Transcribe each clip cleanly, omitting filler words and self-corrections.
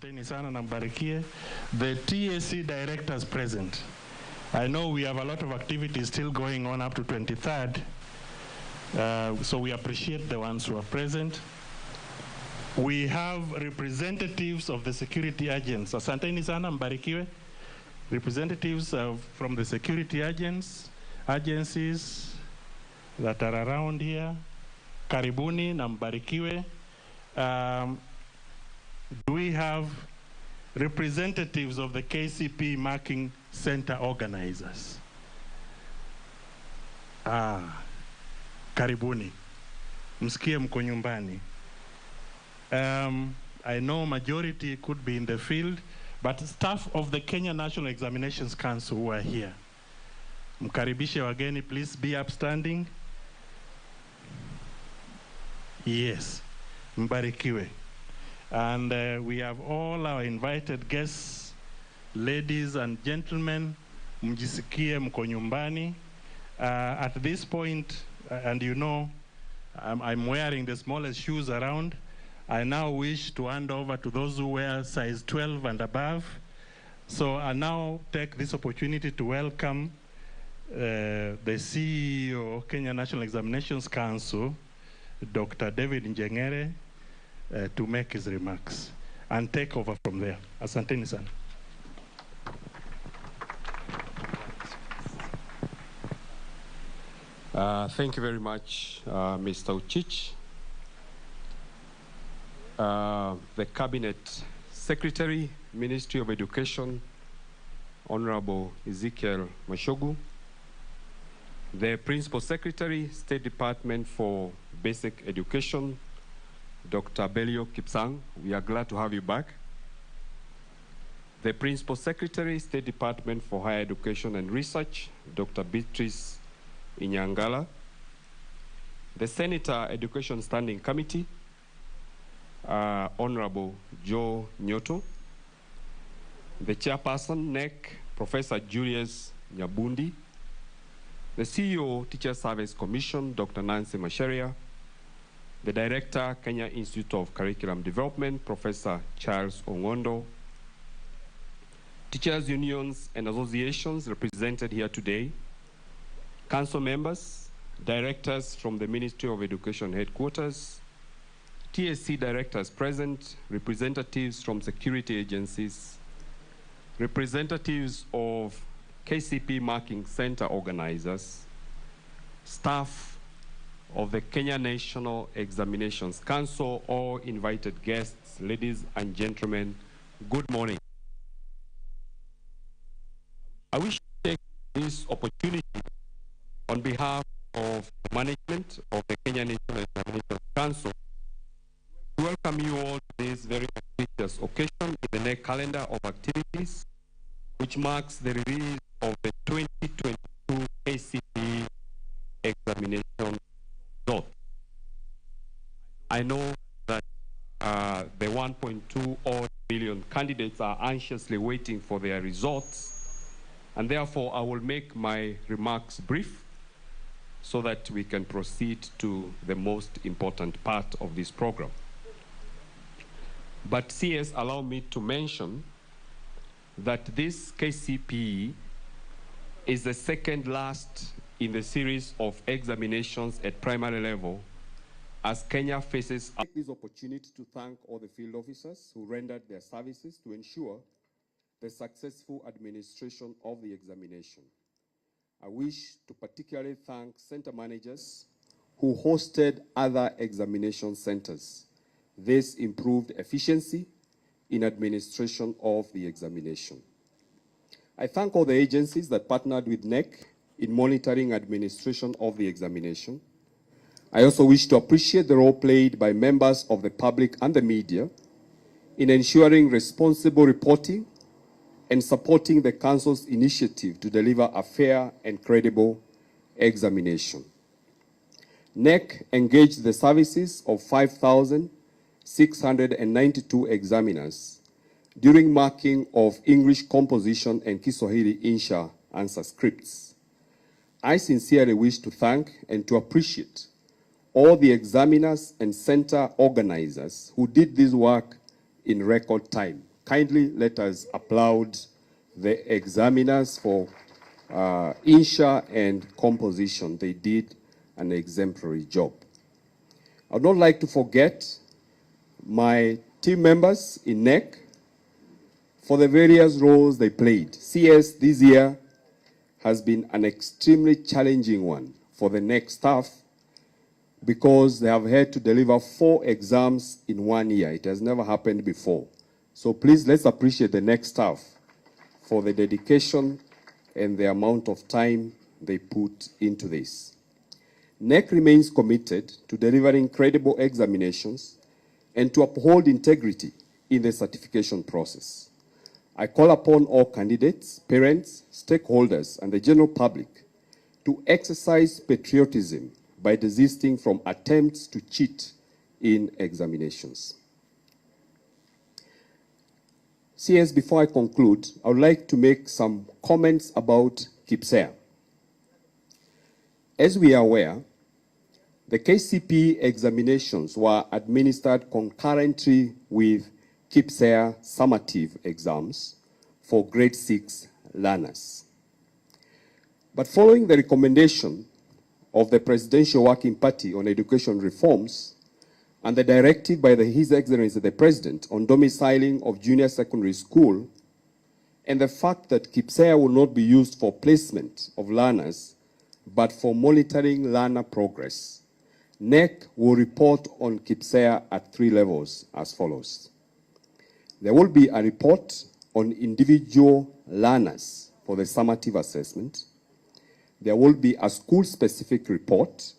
Asanteni sana na mbarikie. The TAC directors present. I know we have a lot of activities still going on up to 23rd. So we appreciate the ones who are present. We have representatives of the security agents. Asanteni sana mbarikiwe. Representatives from the security agencies that are around here. Karibuni na mbarikiwe. Do we have representatives of the Kcpe Marking Center organizers? Karibuni. Msikie mko nyumbani. I know majority could be in the field, but staff of the Kenya National Examinations Council who are here. Mkaribishe wageni, please be upstanding. Yes, mbarikiwe. And we have all our invited guests, ladies and gentlemen, mjisikie mko nyumbani. At this point, and you know, I'm wearing the smallest shoes around. I now wish to hand over to those who wear size 12 and above. So I now take this opportunity to welcome the CEO of Kenya National Examinations Council, Dr. David Njengere, to make his remarks and take over from there. Asanteni sana. Thank you very much, Mr. Uchich. The Cabinet Secretary, Ministry of Education, Honorable Ezekiel Mashogu. The Principal Secretary, State Department for Basic Education, Dr. Belio Kipsang, we are glad to have you back. The Principal Secretary, State Department for Higher Education and Research, Dr. Beatrice Inyangala. The Senator Education Standing Committee, Honorable Joe Nyoto. The Chairperson, NEC, Professor Julius Nyabundi. The CEO, Teacher Service Commission, Dr. Nancy Masheria. The Director, Kenya Institute of Curriculum Development, Professor Charles Ongondo. Teachers' unions and associations represented here today. Council members, directors from the Ministry of Education headquarters, TSC directors present, representatives from security agencies, representatives of Kcpe Marking Center organizers, staff of the Kenya National Examinations Council, all invited guests, ladies and gentlemen, good morning. I wish to take this opportunity on behalf of the management of the Kenya National Examinations Council to welcome you all to this very auspicious occasion in the NEC calendar of activities, which marks the release of the 2022 Kcpe examination result. I know that the 1.2 odd million candidates are anxiously waiting for their results, and therefore I will make my remarks brief so that we can proceed to the most important part of this program. But CS, allow me to mention that this Kcpe is the second last in the series of examinations at primary level as Kenya faces... I take this opportunity to thank all the field officers who rendered their services to ensure the successful administration of the examination. I wish to particularly thank center managers who hosted other examination centers. This improved efficiency in administration of the examination. I thank all the agencies that partnered with NEC in monitoring administration of the examination. I also wish to appreciate the role played by members of the public and the media in ensuring responsible reporting and supporting the Council's initiative to deliver a fair and credible examination. NEC engaged the services of 5,692 examiners during marking of English composition and Kiswahili Insha answer scripts. I sincerely wish to thank and to appreciate all the examiners and center organizers who did this work in record time. kindly let us applaud the examiners for insha and composition. They did an exemplary job. I would not like to forget my team members in NEC for the various roles they played. CS this year has been an extremely challenging one for the NEC staff because they have had to deliver 4 exams in 1 year. It has never happened before. So please, let's appreciate the NEC staff for the dedication and the amount of time they put into this. NEC remains committed to delivering credible examinations and to uphold integrity in the certification process. I call upon all candidates, parents, stakeholders, and the general public to exercise patriotism by desisting from attempts to cheat in examinations. CS, before I conclude, I would like to make some comments about Kcpe. As we are aware, the Kcpe examinations were administered concurrently with Kcpe summative exams for grade 6 learners. But following the recommendation of the Presidential Working Party on Education Reforms and the directive by His Excellency the President on domiciling of junior secondary school, and the fact that Kcpe will not be used for placement of learners, but for monitoring learner progress, NEC will report on Kcpe at 3 levels as follows. There will be a report on individual learners for the summative assessment. There will be a school-specific report,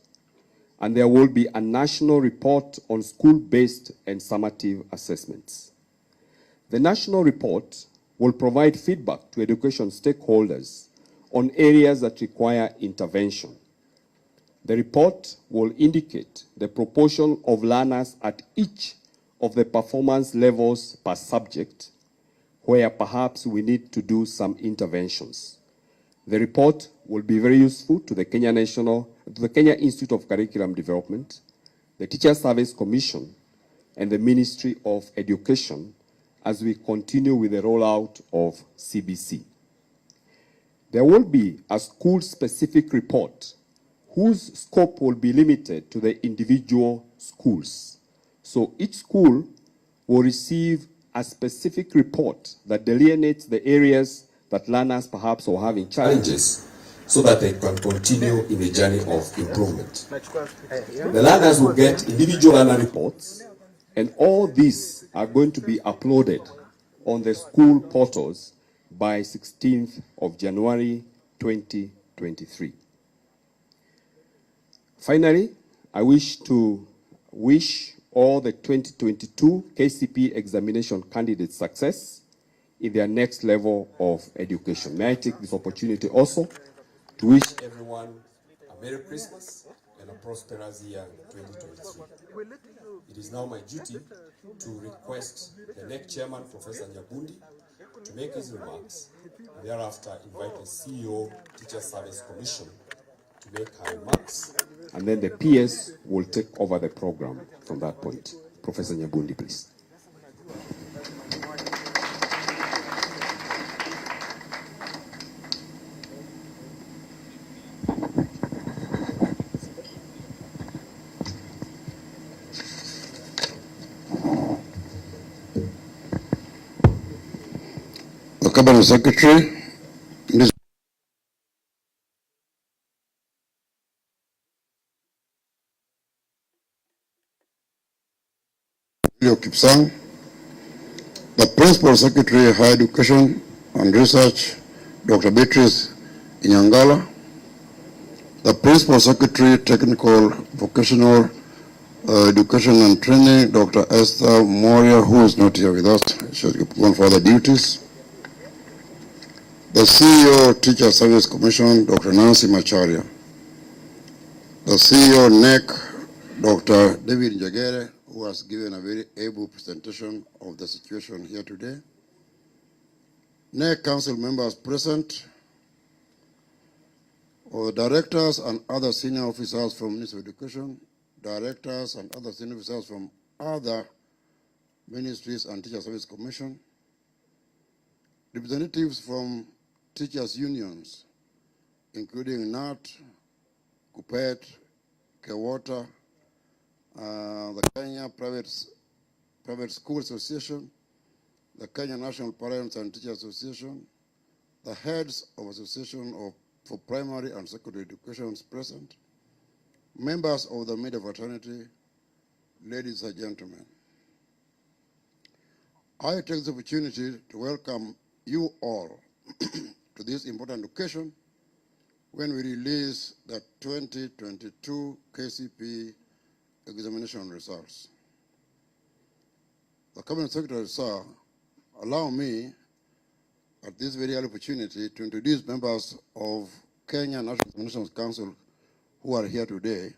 and there will be a national report on school-based and summative assessments. The national report will provide feedback to education stakeholders on areas that require intervention. The report will indicate the proportion of learners at each of the performance levels per subject, where perhaps we need to do some interventions. The report will be very useful to the Kenya Institute of Curriculum Development, the Teacher Service Commission, and the Ministry of Education as we continue with the rollout of CBC. There will be a school-specific report whose scope will be limited to the individual schools. So each school will receive a specific report that delineates the areas that learners perhaps are having challenges so that they can continue in the journey of improvement. The learners will get individual learner reports, and all these are going to be uploaded on the school portals by 16th of January 2023. Finally, I wish to wish all the 2022 Kcpe examination candidates success in their next level of education. May I take this opportunity also to wish everyone a Merry Christmas and a prosperous year 2023. It is now my duty to request the NEC chairman, Professor Nyabundi, to make his remarks, and thereafter invite the CEO, Teacher Service Commission, to make her remarks, and then the PS will take over the program from that point. Professor Nyabundi, please. The Cabinet Secretary, Kcpe, the Principal Secretary, Higher Education and Research, Dr. Beatrice Inyangala, the Principal Secretary, Technical, Vocational Education and Training, Dr. Esther Moria, who is not here with us, she's gone for other duties. The CEO, Teacher Service Commission, Dr. Nancy Macharia. The CEO, NEC, Dr. David Njagere, who has given a very able presentation of the situation here today. NEC Council members present, or directors and other senior officers from Ministry of Education, directors and other senior officers from other ministries and Teacher Service Commission, representatives from teachers' unions, including NAT, Kcpe, Kcpe, the Kenya Private School Association, the Kenya National Parents and Teachers Association, the heads of Association for Primary and Secondary Education present, members of the media fraternity, ladies and gentlemen. I take this opportunity to welcome you all to this important occasion when we release the 2022 Kcpe examination results. The Cabinet Secretary, sir, allow me at this very early opportunity to introduce members of Kenya National Examinations Council who are here today.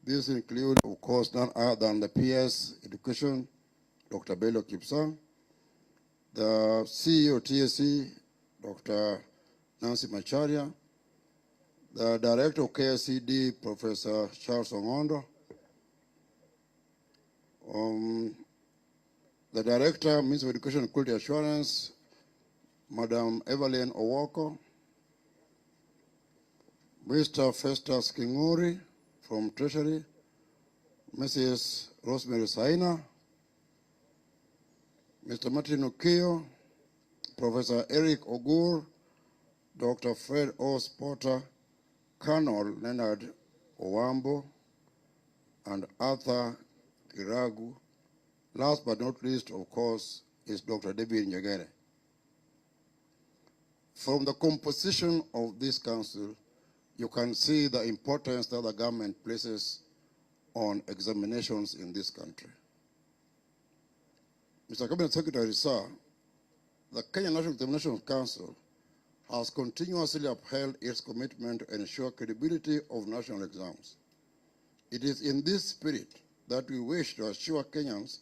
These include, of course, none other than the PS Education, Dr. Bello Kipsang, the CEO of TSC, Dr. Nancy Macharia, the Director of KSCD, Professor Charles Ongondo, the Director, Ministry of Education and Quality Assurance, Madam Evelyn Owoko, Mr. Festus Kinguri from Treasury, Mrs. Rosemary Saina, Mr. Martin Okio, Professor Eric Ogur, Dr. Fred O. Potter, Colonel Leonard Owambo, and Arthur Kiragu. Last but not least, of course, is Dr. David Njagere. From the composition of this council, you can see the importance that the government places on examinations in this country. Mr. Cabinet Secretary, sir, the Kenya National Examinations Council has continuously upheld its commitment to ensure credibility of national exams. It is in this spirit that we wish to assure Kenyans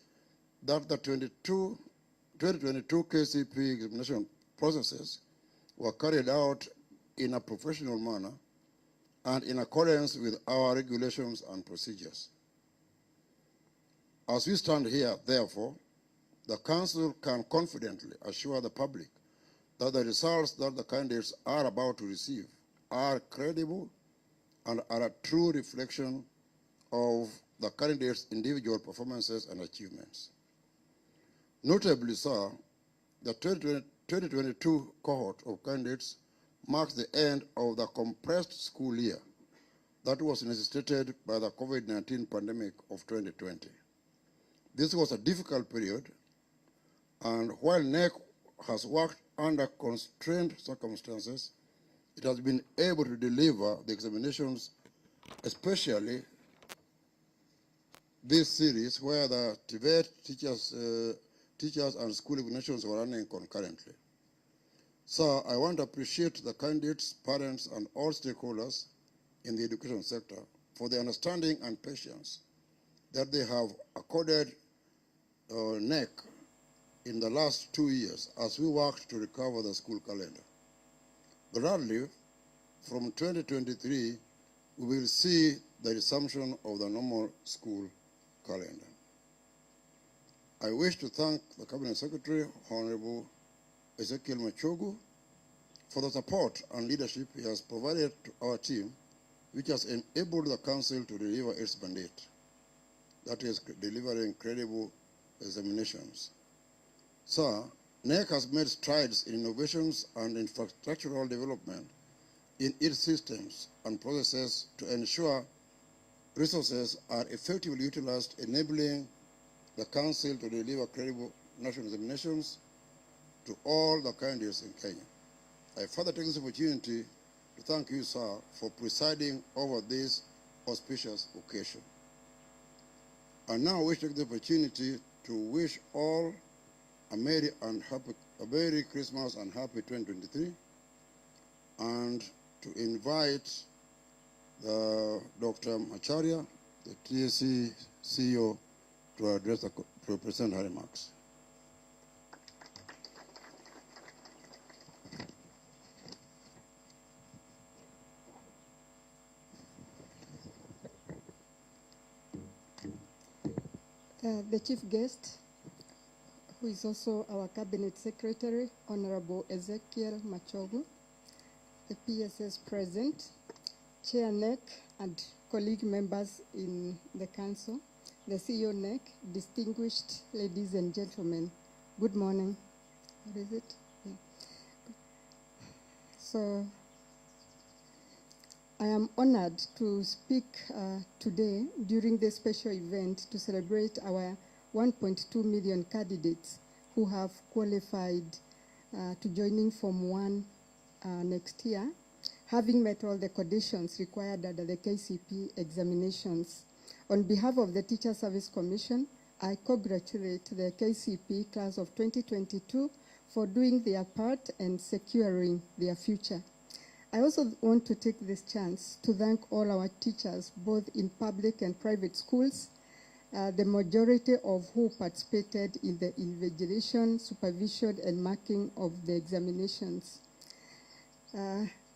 that the 2022 Kcpe examination processes were carried out in a professional manner and in accordance with our regulations and procedures. As we stand here, therefore, the Council can confidently assure the public that the results that the candidates are about to receive are credible and are a true reflection of the candidates' individual performances and achievements. Notably, sir, the 2022 cohort of candidates marks the end of the compressed school year that was necessitated by the COVID-19 pandemic of 2020. This was a difficult period, and while NEC has worked under constrained circumstances, it has been able to deliver the examinations, especially this series where the TVET teachers and school examinations were running concurrently. So I want to appreciate the candidates, parents, and all stakeholders in the education sector for the understanding and patience that they have accorded NEC in the last 2 years as we worked to recover the school calendar. Gradually, from 2023, we will see the resumption of the normal school calendar. I wish to thank the Cabinet Secretary, Honorable Ezekiel Machogu, for the support and leadership he has provided to our team, which has enabled the Council to deliver its mandate, that is, delivering credible examinations. Sir, NEC has made strides in innovations and infrastructural development in its systems and processes to ensure resources are effectively utilized, enabling the Council to deliver credible national examinations to all the candidates in Kenya. I further take this opportunity to thank you, sir, for presiding over this auspicious occasion. I now wish to take the opportunity to wish all a Merry Christmas and Happy 2023, and to invite Dr. Macharia, the TSC CEO, to present her remarks. The chief guest, who is also our Cabinet Secretary, Honorable Ezekiel Machogu, the PSS present, Chair NEC and colleague members in the Council, the CEO NEC, distinguished ladies and gentlemen, good morning. What is it? Yeah. So, I am honored to speak today during this special event to celebrate our 1.2 million candidates who have qualified to joining Form 1 next year, having met all the conditions required under the Kcpe examinations. On behalf of the Teacher Service Commission, I congratulate the Kcpe class of 2022 for doing their part and securing their future. I also want to take this chance to thank all our teachers, both in public and private schools, the majority of who participated in the invigilation, supervision, and marking of the examinations.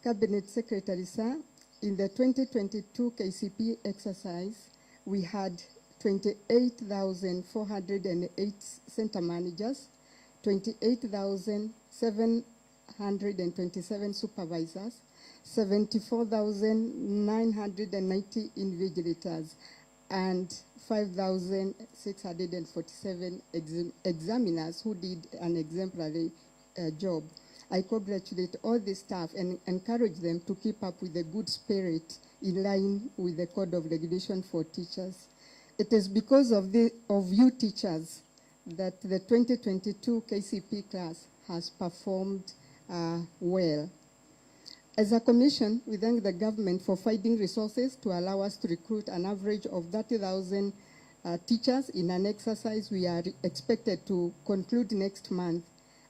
Cabinet Secretary, sir, in the 2022 KCP exercise, we had 28,408 center managers, 28,727 supervisors, 74,990 invigilators, and 5,647 examiners who did an exemplary job. I congratulate all the staff and encourage them to keep up with the good spirit in line with the Code of Regulation for Teachers. It is because of you teachers that the 2022 KCP class has performed well. As a commission, we thank the government for finding resources to allow us to recruit an average of 30,000 teachers in an exercise we are expected to conclude next month.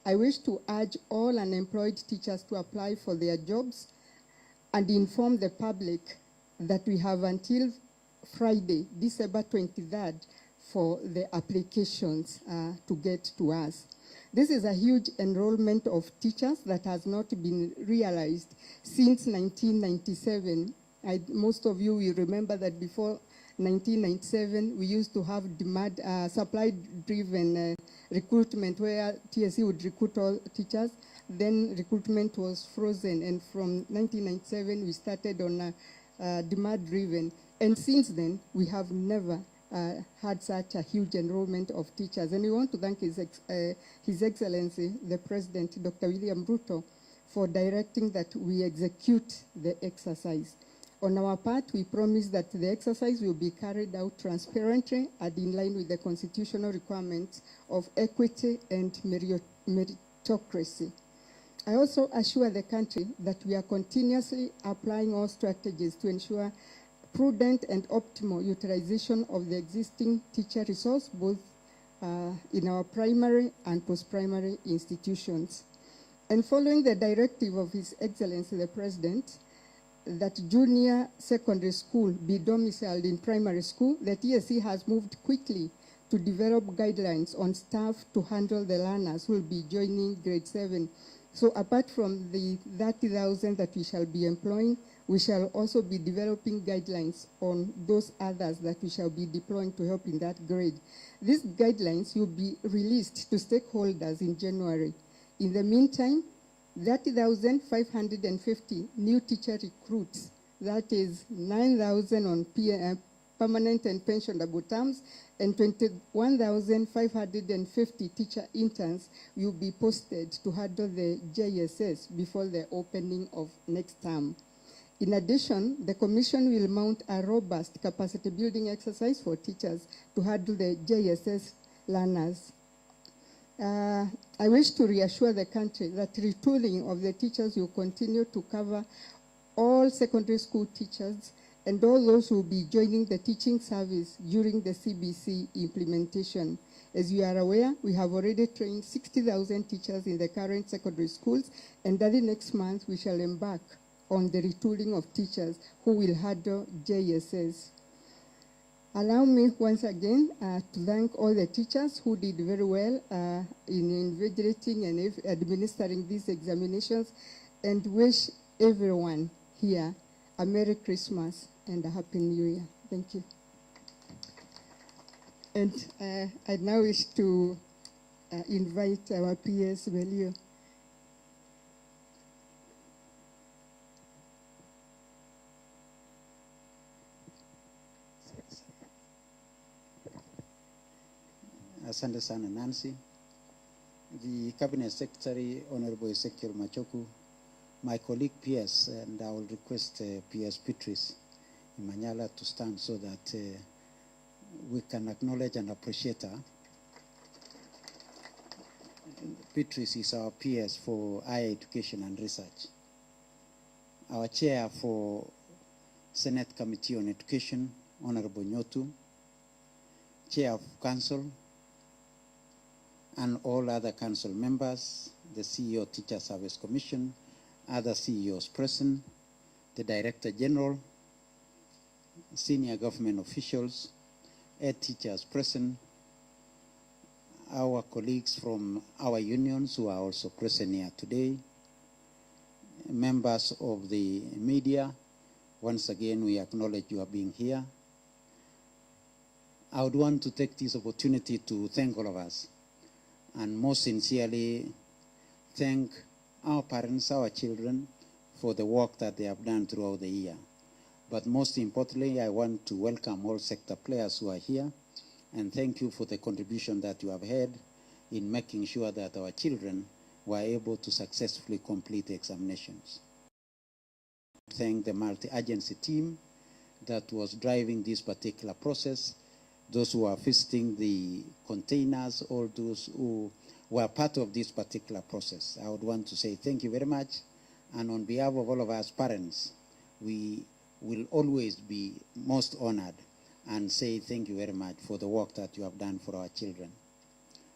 I wish to urge all unemployed teachers to apply for their jobs and inform the public that we have until Friday, December 23rd, for the applications to get to us. This is a huge enrollment of teachers that has not been realized since 1997. Most of you will remember that before 1997, we used to have demand, supply-driven recruitment where TSC would recruit all teachers. Then recruitment was frozen, and from 1997, we started on demand-driven. And since then, we have never had such a huge enrollment of teachers. And we want to thank His Excellency, the President, Dr. William Ruto, for directing that we execute the exercise. On our part, we promise that the exercise will be carried out transparently and in line with the constitutional requirements of equity and meritocracy. I also assure the country that we are continuously applying all strategies to ensure prudent and optimal utilization of the existing teacher resource, both in our primary and post-primary institutions. And following the directive of His Excellency the President, that junior secondary school be domiciled in primary school, the TSC has moved quickly to develop guidelines on staff to handle the learners who will be joining grade 7. So apart from the 30,000 that we shall be employing, we shall also be developing guidelines on those others that we shall be deploying to help in that grade. These guidelines will be released to stakeholders in January. In the meantime, 30,550 new teacher recruits, that is 9,000 on permanent and pensionable terms, and 21,550 teacher interns will be posted to handle the JSS before the opening of next term. In addition, the Commission will mount a robust capacity building exercise for teachers to handle the JSS learners. I wish to reassure the country that retooling of the teachers will continue to cover all secondary school teachers and all those who will be joining the teaching service during the CBC implementation. As you are aware, we have already trained 60,000 teachers in the current secondary schools, and early next month we shall embark on the retooling of teachers who will handle JSS. Allow me once again to thank all the teachers who did very well in invigilating and administering these examinations, and wish everyone here a Merry Christmas and a Happy New Year. Thank you. And I now wish to invite our PS Belio. Asante sana Nancy. The Cabinet Secretary, Honorable Ezekiel Machoku, my colleague PS, and I will request PS Beatrice Imanyala to stand so that we can acknowledge and appreciate her. Beatrice is our PS for higher education and research. Our chair for Senate Committee on Education, Honorable Nyotu, Chair of Council, and all other council members, the CEO Teacher Service Commission, other CEOs present, the Director General, senior government officials, head teachers present, our colleagues from our unions who are also present here today, members of the media, once again we acknowledge you are being here. I would want to take this opportunity to thank all of us and most sincerely thank our parents, our children, for the work that they have done throughout the year. But most importantly, I want to welcome all sector players who are here and thank you for the contribution that you have had in making sure that our children were able to successfully complete the examinations. Thank the multi-agency team that was driving this particular process, those who are visiting the containers, all those who were part of this particular process. I would want to say thank you very much. And on behalf of all of us parents, we will always be most honored and say thank you very much for the work that you have done for our children.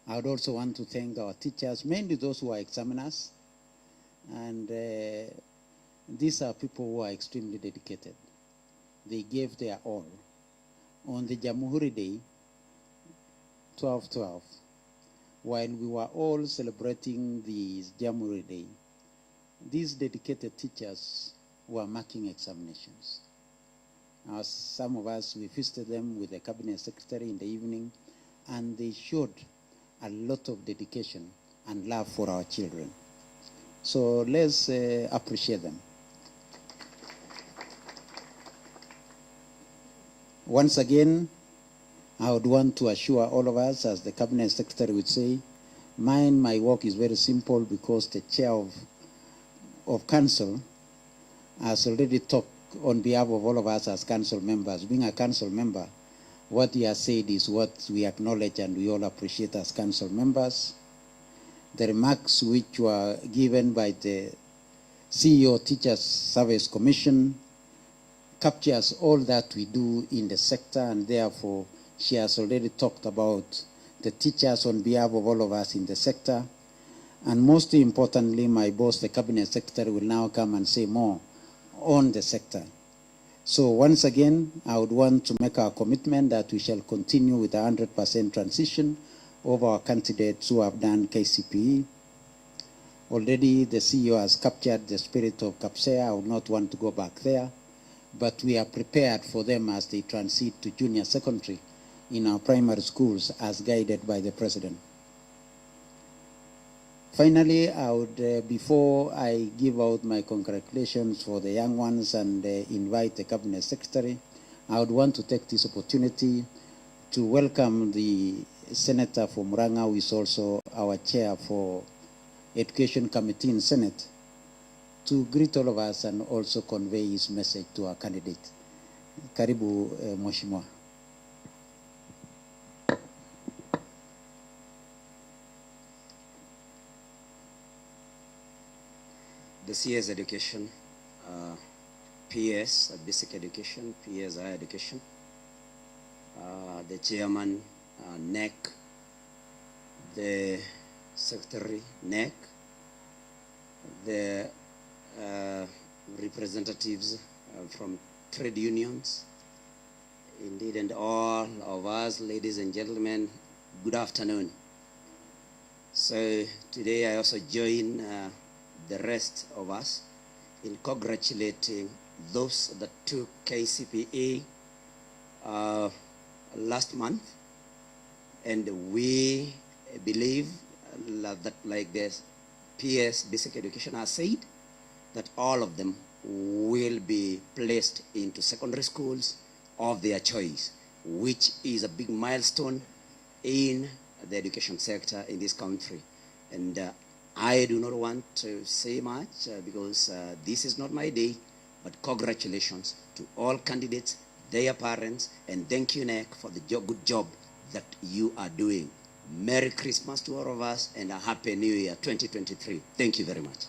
I would also want to thank our teachers, mainly those who are examiners. And these are people who are extremely dedicated. They gave their all. On the Jamhuri Day, 12/12, while we were all celebrating the Jamhuri Day, these dedicated teachers were marking examinations. As some of us, we visited them with the Cabinet Secretary in the evening, and they showed a lot of dedication and love for our children. So let's appreciate them. Once again, I would want to assure all of us, as the Cabinet Secretary would say, my work is very simple because the chair of council has already talked on behalf of all of us as council members. Being a council member, what he has said is what we acknowledge and we all appreciate as council members. The remarks which were given by the CEO Teachers Service Commission captures all that we do in the sector, and therefore she has already talked about the teachers on behalf of all of us in the sector. And most importantly, my boss, the Cabinet Secretary, will now come and say more on the sector. So once again, I would want to make our commitment that we shall continue with 100% transition of our candidates who have done Kcpe. Already the CEO has captured the spirit of Kcpe. I would not want to go back there, but we are prepared for them as they transit to junior secondary in our primary schools as guided by the President. Finally, I would, before I give out my congratulations for the young ones and invite the Cabinet Secretary, I would want to take this opportunity to welcome the Senator for Muranga, who is also our chair for Education Committee in Senate, to greet all of us and also convey his message to our candidate. Karibu, Mheshimiwa. The CS education, PS, basic education, PS higher education, the chairman, NEC, the secretary, NEC, the representatives from trade unions, indeed, and all of us, ladies and gentlemen, good afternoon. So today I also join the rest of us in congratulating those that took Kcpe last month, and we believe like this PS basic education has said, that all of them will be placed into secondary schools of their choice, which is a big milestone in the education sector in this country. And I do not want to say much because this is not my day, but congratulations to all candidates, their parents, and thank you, NEC, for the good job that you are doing. Merry Christmas to all of us and a Happy New Year 2023. Thank you very much.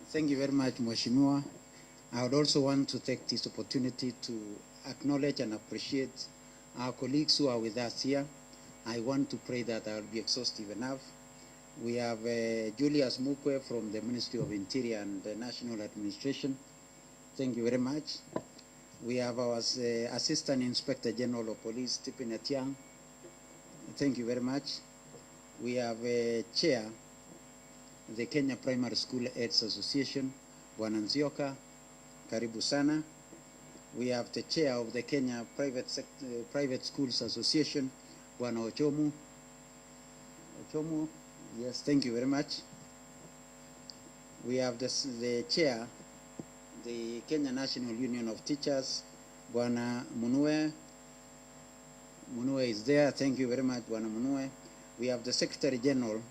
Thank you very much, Mheshimiwa. I would also want to take this opportunity to acknowledge and appreciate our colleagues who are with us here. I want to pray that I will be exhaustive enough. We have Julius Mukwe from the Ministry of Interior and National Administration. Thank you very much. We have our Assistant Inspector General of Police, Stephen Atiang. Thank you very much. We have Chair, the Kenya Primary School Aids Association, Bwana Nzioka, karibu sana. We have the Chair of the Kenya Private Schools Association, Bwana Ochomu. Ochomu, yes, thank you very much. We have the Chair, the Kenya National Union of Teachers, Bwana Munue. Munue is there. Thank you very much, Bwana Munue. We have the Secretary General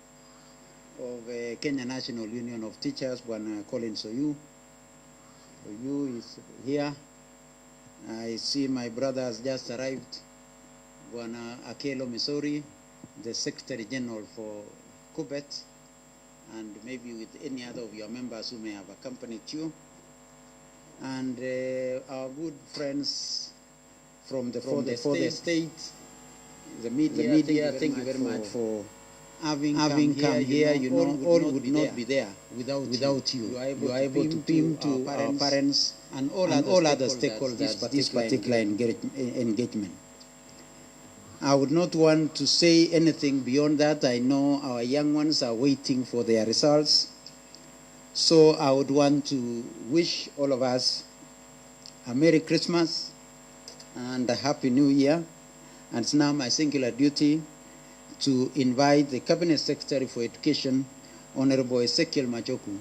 of Kenya National Union of Teachers, Bwana Colin Soyu. Soyu is here. I see my brother has just arrived, Bwana Akelo Misori, the Secretary General for Kcpe, and maybe with any other of your members who may have accompanied you. And our good friends from the state, the media, thank you very much for having come here. You know, all would not be there without you. You are able to beam to our parents and all other stakeholders this particular engagement. I would not want to say anything beyond that. I know our young ones are waiting for their results. So I would want to wish all of us a Merry Christmas and a Happy New Year. And it's now my singular duty to invite the Cabinet Secretary for Education, Honorable Ezekiel Majoku,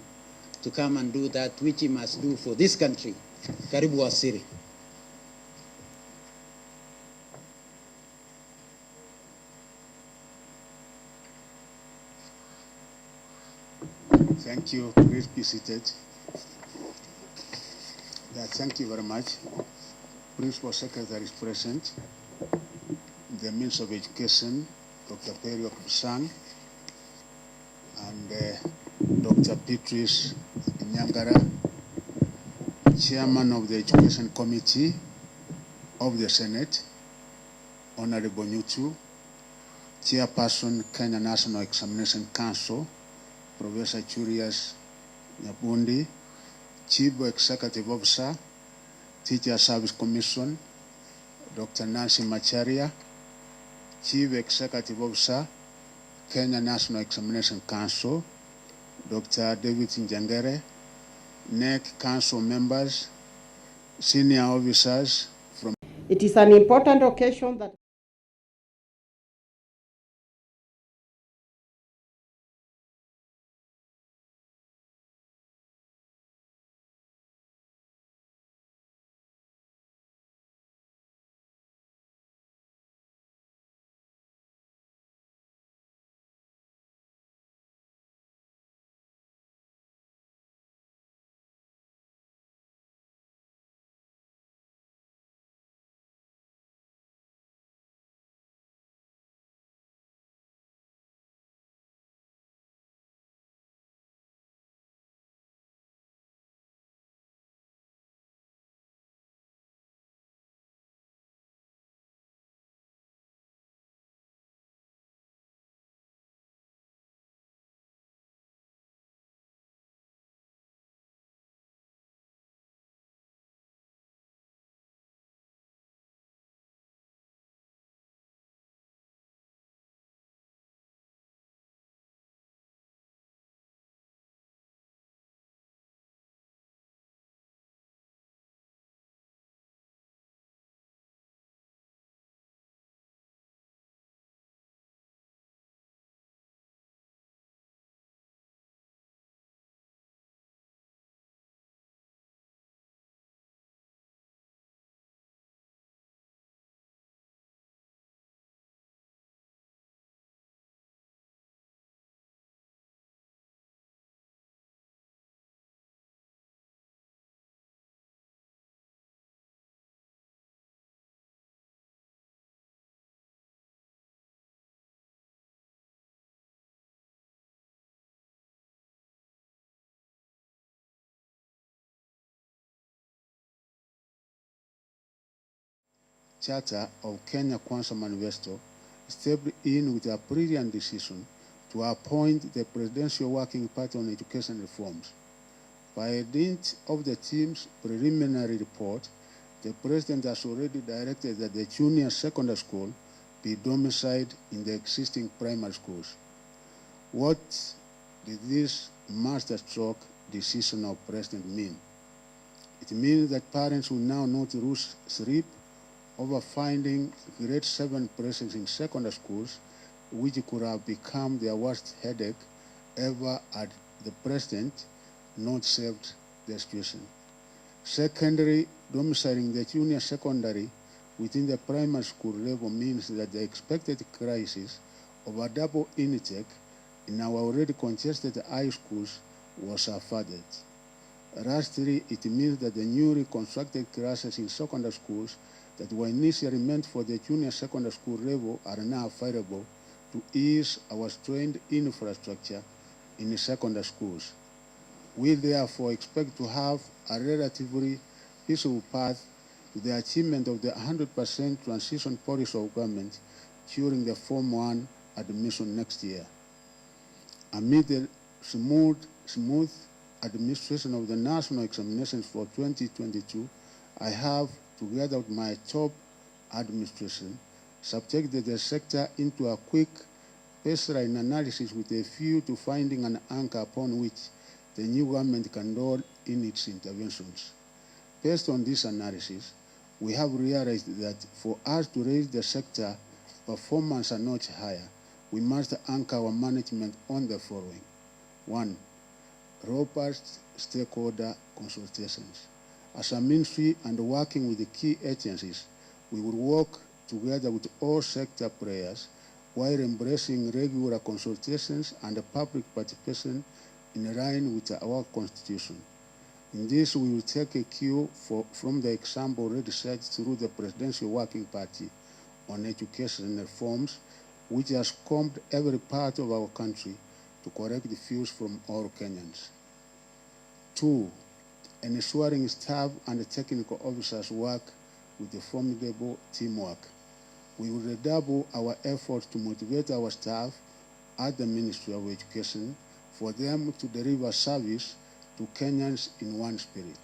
to come and do that which he must do for this country. Karibu Wasiri. Thank you. Please be seated. Yeah, thank you very much. Principal Secretary is present. The Minister of Education, Dr. Perio Kusang, and Dr. Beatrice Nyangara, Chairman of the Education Committee of the Senate, Honorable Nyutu, Chairperson, Kenya National Examination Council, Professor Churias Nyabundi, Chief Executive Officer, Teacher Service Commission, Dr. Nancy Macharia, Chief Executive Officer, Kenya National Examination Council, Dr. David Njangere, NEC Council members, senior officers from... It is an important occasion that Charter of Kenya Kwanza Manifesto, stepped in with a brilliant decision to appoint the Presidential Working Party on Education Reforms. By dint of the team's preliminary report, the President has already directed that the junior secondary school be domiciled in the existing primary schools. What did this masterstroke decision of President mean? It means that parents will now not lose sleep over finding grade 7 presence in secondary schools, which could have become their worst headache ever had the President not saved the situation. Secondary, domiciling the junior secondary within the primary school level means that the expected crisis of a double intake in our already congested high schools was averted. Lastly, it means that the newly constructed classes in secondary schools that were initially meant for the junior secondary school level are now available to ease our strained infrastructure in secondary schools. We therefore expect to have a relatively peaceful path to the achievement of the 100% transition policy of government during the Form 1 admission next year. Amid the smooth administration of the national examinations for 2022, I have, together with my top administration, subjected the sector into a quick baseline analysis with a view to finding an anchor upon which the new government can roll in its interventions. Based on this analysis, we have realized that for us to raise the sector performance a notch higher, we must anchor our management on the following. 1. Robust stakeholder consultations. As a ministry and working with the key agencies, we will work together with all sector players while embracing regular consultations and public participation in line with our Constitution. In this, we will take a cue from the example already set through the Presidential Working Party on Education Reforms, which has combed every part of our country to correct the views from all Kenyans. 2. Ensuring staff and technical officers work with a formidable teamwork. We will redouble our efforts to motivate our staff at the Ministry of Education for them to deliver service to Kenyans in one spirit.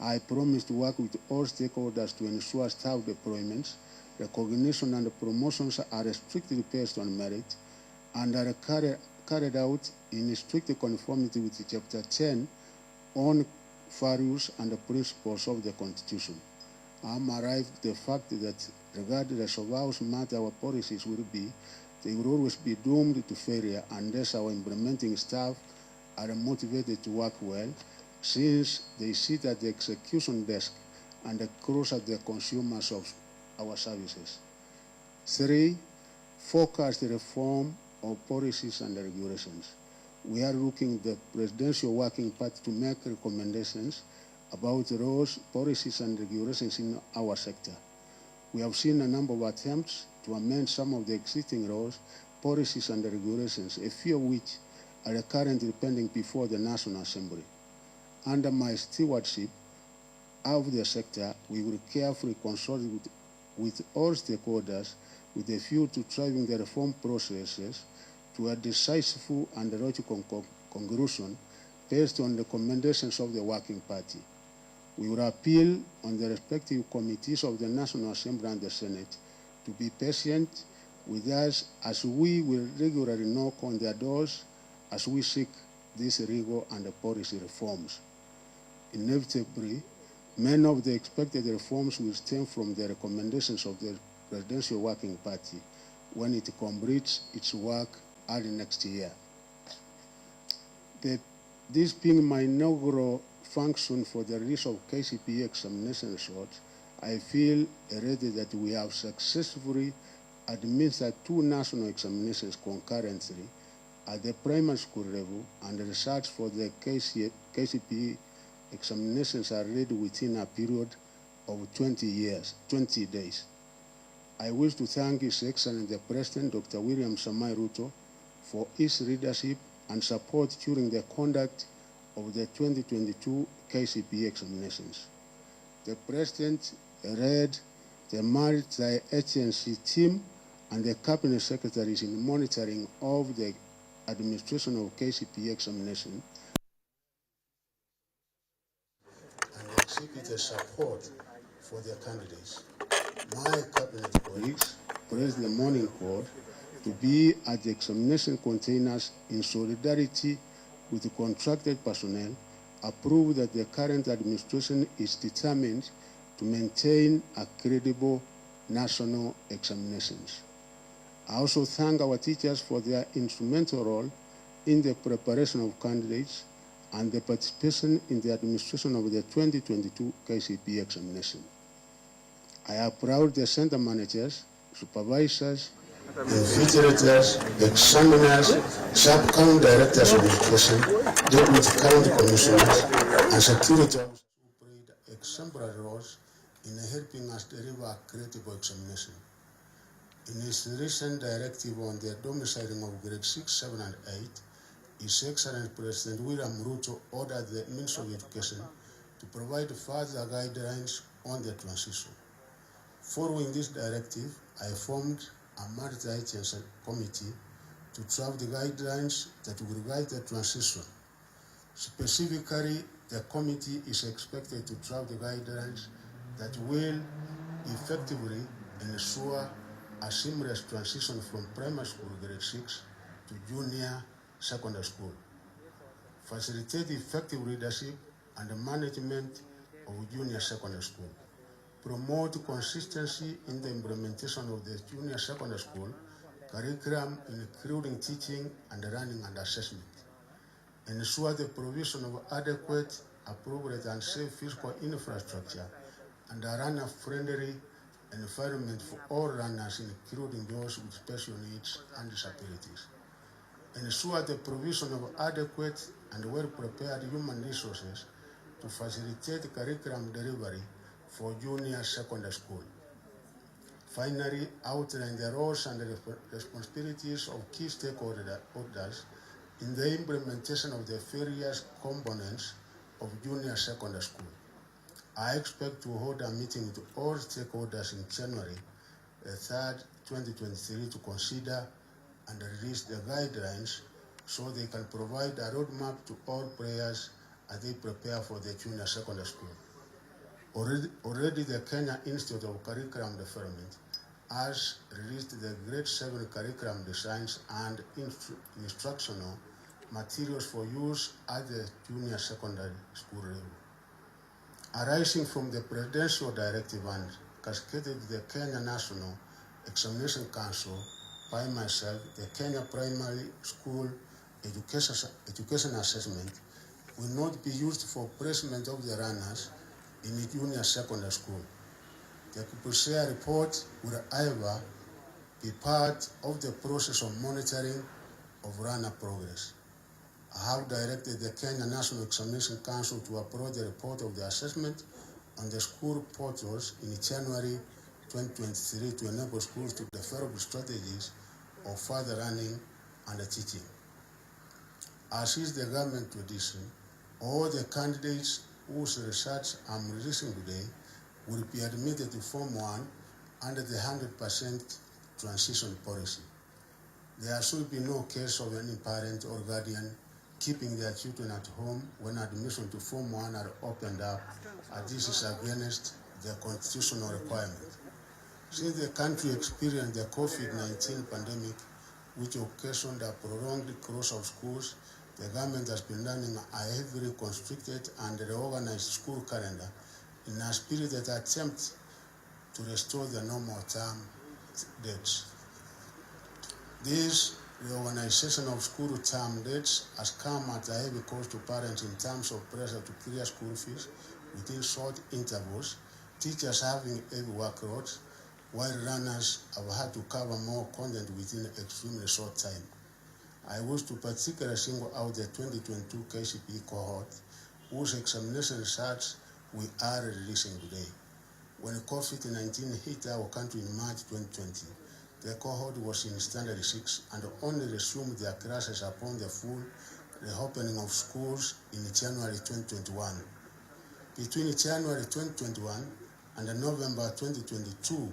I promise to work with all stakeholders to ensure staff deployments, recognition and promotions are strictly based on merit and are carried out in strict conformity with Chapter 10 on values and the principles of the Constitution. I am arrived at the fact that regardless of how smart our policies will be, they will always be doomed to failure unless our implementing staff are motivated to work well, since they sit at the execution desk and close at the consumers of our services. 3. Focused reform of policies and regulations. We are looking at the Presidential Working Party to make recommendations about laws, policies, and regulations in our sector. We have seen a number of attempts to amend some of the existing laws, policies, and regulations, a few of which are currently pending before the National Assembly. Under my stewardship of the sector, we will carefully consult with all stakeholders with a view to driving the reform processes to a decisive and logical conclusion based on the recommendations of the Working Party. We will appeal on the respective committees of the National Assembly and the Senate to be patient with us as we will regularly knock on their doors as we seek these legal and policy reforms. Inevitably, many of the expected reforms will stem from the recommendations of the Presidential Working Party when it completes its work early next year. This being my inaugural function for the release of Kcpe examination results, I feel ready that we have successfully administered 2 national examinations concurrently at the primary school level, and the results for the Kcpe examinations are ready within a period of 20 days. I wish to thank His Excellency the President, Dr. William Samoei Ruto, for his leadership and support during the conduct of the 2022 Kcpe examinations. The President led the multi-agency team and the cabinet secretaries in monitoring of the administration of Kcpe examination and exhibit support for their candidates. My cabinet colleagues praised the morning call to be at the examination containers in solidarity with the contracted personnel, approved that the current administration is determined to maintain a credible national examinations. I also thank our teachers for their instrumental role in the preparation of candidates and the participation in the administration of the 2022 Kcpe examination. I applaud the center managers, supervisors, the invigilators, the examiners, sub-county directors of education, deputy county commissioners, and security officers who played exemplary roles in helping us deliver a credible examination. In his recent directive on the domiciling of grade 6, 7, and 8, His Excellency President William Ruto ordered the Ministry of Education to provide further guidelines on the transition. Following this directive, I formed a multi-agency committee to draft the guidelines that will guide the transition. Specifically, the committee is expected to draft the guidelines that will effectively ensure a seamless transition from primary school grade 6 to junior secondary school, facilitate effective leadership and management of junior secondary school, promote consistency in the implementation of the junior secondary school curriculum, including teaching and learning and assessment, ensure the provision of adequate, appropriate, and safe physical infrastructure and a learner-friendly environment for all learners, including those with special needs and disabilities. Ensure the provision of adequate and well-prepared human resources to facilitate curriculum delivery for junior secondary school. Finally, outline the roles and the responsibilities of key stakeholders in the implementation of the various components of junior secondary school. I expect to hold a meeting with all stakeholders in January 3rd, 2023 to consider and release the guidelines so they can provide a roadmap to all players as they prepare for the junior secondary school. Already the Kenya Institute of Curriculum Development has released the grade 7 curriculum designs and instructional materials for use at the junior secondary school level. Arising from the Presidential Directive and cascaded to the Kenya National Examination Council, by myself, the Kenya Primary School Education Assessment will not be used for placement of the runners in the junior secondary school. The Kcpe report will, however, be part of the process of monitoring of runner progress. I have directed the Kenya National Examination Council to upload the report of the assessment on the school portals in January 2023 to enable schools to develop strategies of further learning and teaching. As is the government tradition, all the candidates whose research I'm releasing today will be admitted to Form 1 under the 100% transition policy. There should be no case of any parent or guardian keeping their children at home when admission to Form 1 are opened up, as this is against the constitutional requirement. Since the country experienced the COVID-19 pandemic, which occasioned a prolonged close of schools, the government has been running a heavily constricted and reorganized school calendar in a spirited attempt to restore the normal term dates. This reorganization of school term dates has come at a heavy cost to parents in terms of pressure to clear school fees within short intervals, teachers having heavy workloads, while learners have had to cover more content within extremely short time. I wish to particularly single out the 2022 Kcpe cohort, whose examination results we are releasing today. When COVID-19 hit our country in March 2020, the cohort was in Standard 6 and only resumed their classes upon the full reopening of schools in January 2021. Between January 2021 and in November 2022,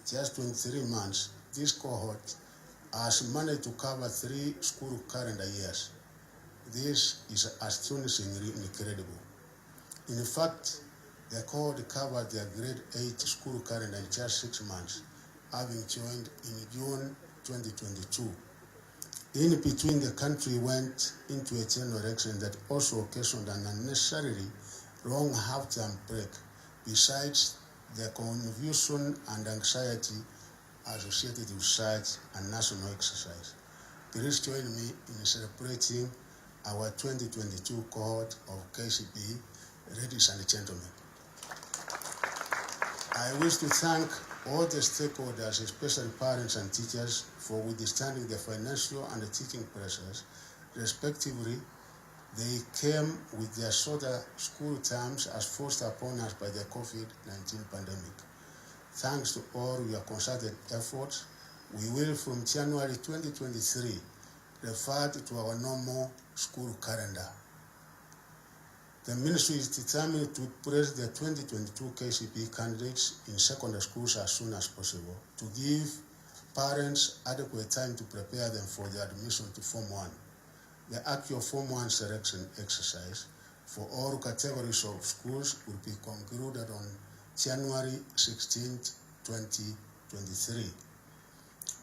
just 23 months, this cohort has managed to cover 3 school calendar years. This is astonishingly incredible. In fact, the cohort covered their grade 8 school calendar in just 6 months, having joined in June 2022. In between, the country went into a general election that also occasioned an unnecessarily long half-term break, besides the confusion and anxiety associated with such a national exercise. Please join me in celebrating our 2022 cohort of Kcpe, ladies and gentlemen. I wish to thank all the stakeholders, especially parents and teachers, for withstanding the financial and the teaching pressures. Respectively, they came with their shorter school terms as forced upon us by the COVID-19 pandemic. Thanks to all your concerted efforts, we will from January 2023 revert to our normal school calendar. The ministry is determined to place the 2022 Kcpe candidates in secondary schools as soon as possible to give parents adequate time to prepare them for their admission to Form 1. The actual Form 1 selection exercise for all categories of schools will be concluded on January 16, 2023.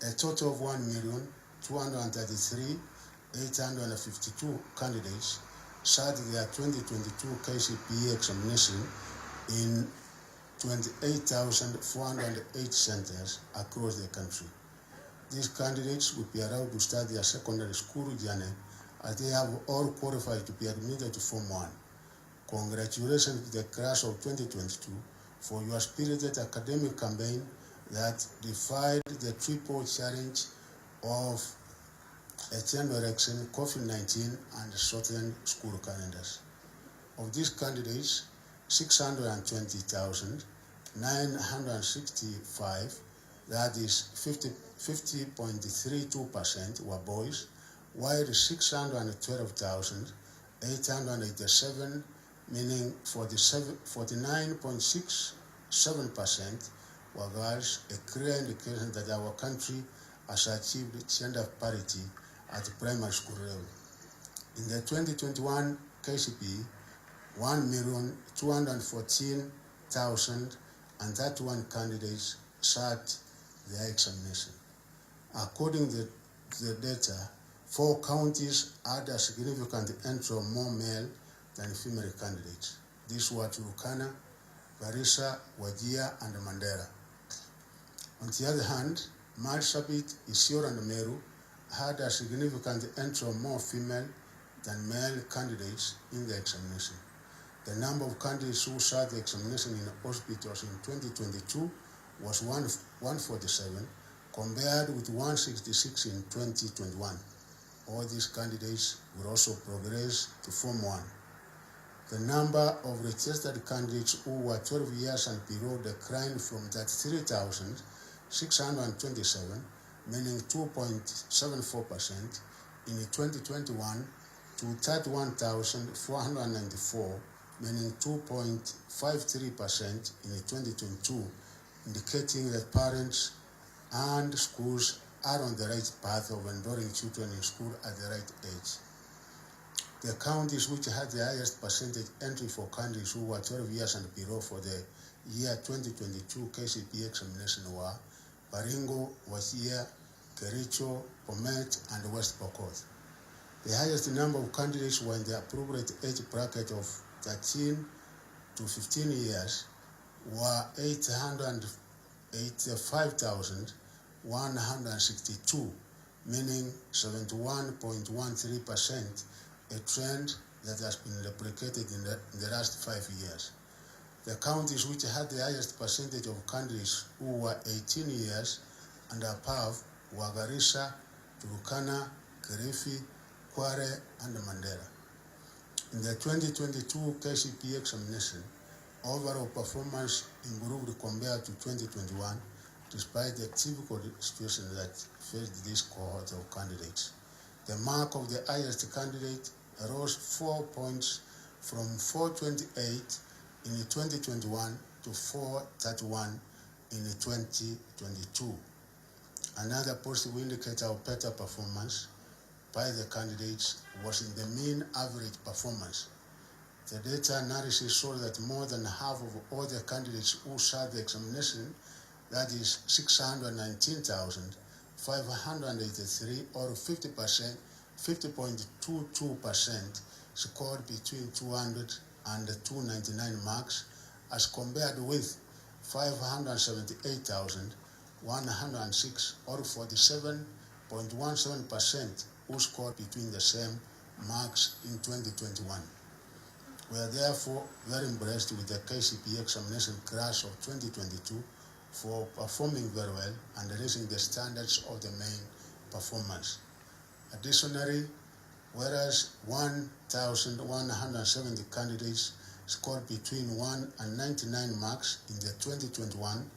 A total of 1,233,852 candidates sat their 2022 Kcpe examination in 28,408 centers across the country. These candidates will be allowed to start their secondary school journey as they have all qualified to be admitted to Form 1. Congratulations to the class of 2022 for your spirited academic campaign that defied the triple challenge of a general election, COVID-19, and shortened school calendars. Of these candidates, 620,965, that is 50.32%, were boys, while 612,887, meaning 49.67%, were girls, a clear indication that our country has achieved gender parity at the primary school level. In the 2021 Kcpe, 1,214,031 candidates sat their examination. According to the data, 4 counties had a significant entry of more male than female candidates. These were Turkana, Garissa, Wajir, and Mandera. On the other hand, Marsabit, Isiolo, and Meru had a significant entry of more female than male candidates in the examination. The number of candidates who sat the examination in hospitals in 2022 was 147, compared with 166 in 2021. All these candidates will also progress to Form 1. The number of registered candidates who were 12 years and below declined from 33,627, meaning 2.74% in 2021, to 31,494, meaning 2.53% in 2022, indicating that parents and schools are on the right path of enrolling children in school at the right age. The counties which had the highest percentage entry for candidates who were 12 years and below for the year 2022 Kcpe examination were Baringo, Wajir, Kericho, Bomet, and West Pokot. The highest number of candidates were in the appropriate age bracket of 13 to 15 years, were 885,162, meaning 71.13%, a trend that has been replicated in the last 5 years. The counties which had the highest percentage of candidates who were 18 years and above were Garissa, Turkana, Kilifi, Kware, and Mandera. In the 2022 Kcpe examination, overall performance improved compared to 2021, despite the typical situation that faced this cohort of candidates. The mark of the highest candidate rose 4 points from 428 in 2021 to 431 in 2022. Another positive indicator of better performance by the candidates was in the mean average performance. The data analysis showed that more than half of all the candidates who sat the examination, that is 619,583 or 50.22%, scored between 200 and 299 marks, as compared with 578,106 or 47.17% who scored between the same marks in 2021. We are therefore very impressed with the Kcpe examination class of 2022 for performing very well and raising the standards of the main performance. Additionally, whereas 1,170 candidates scored between 1 and 99 marks in the 2021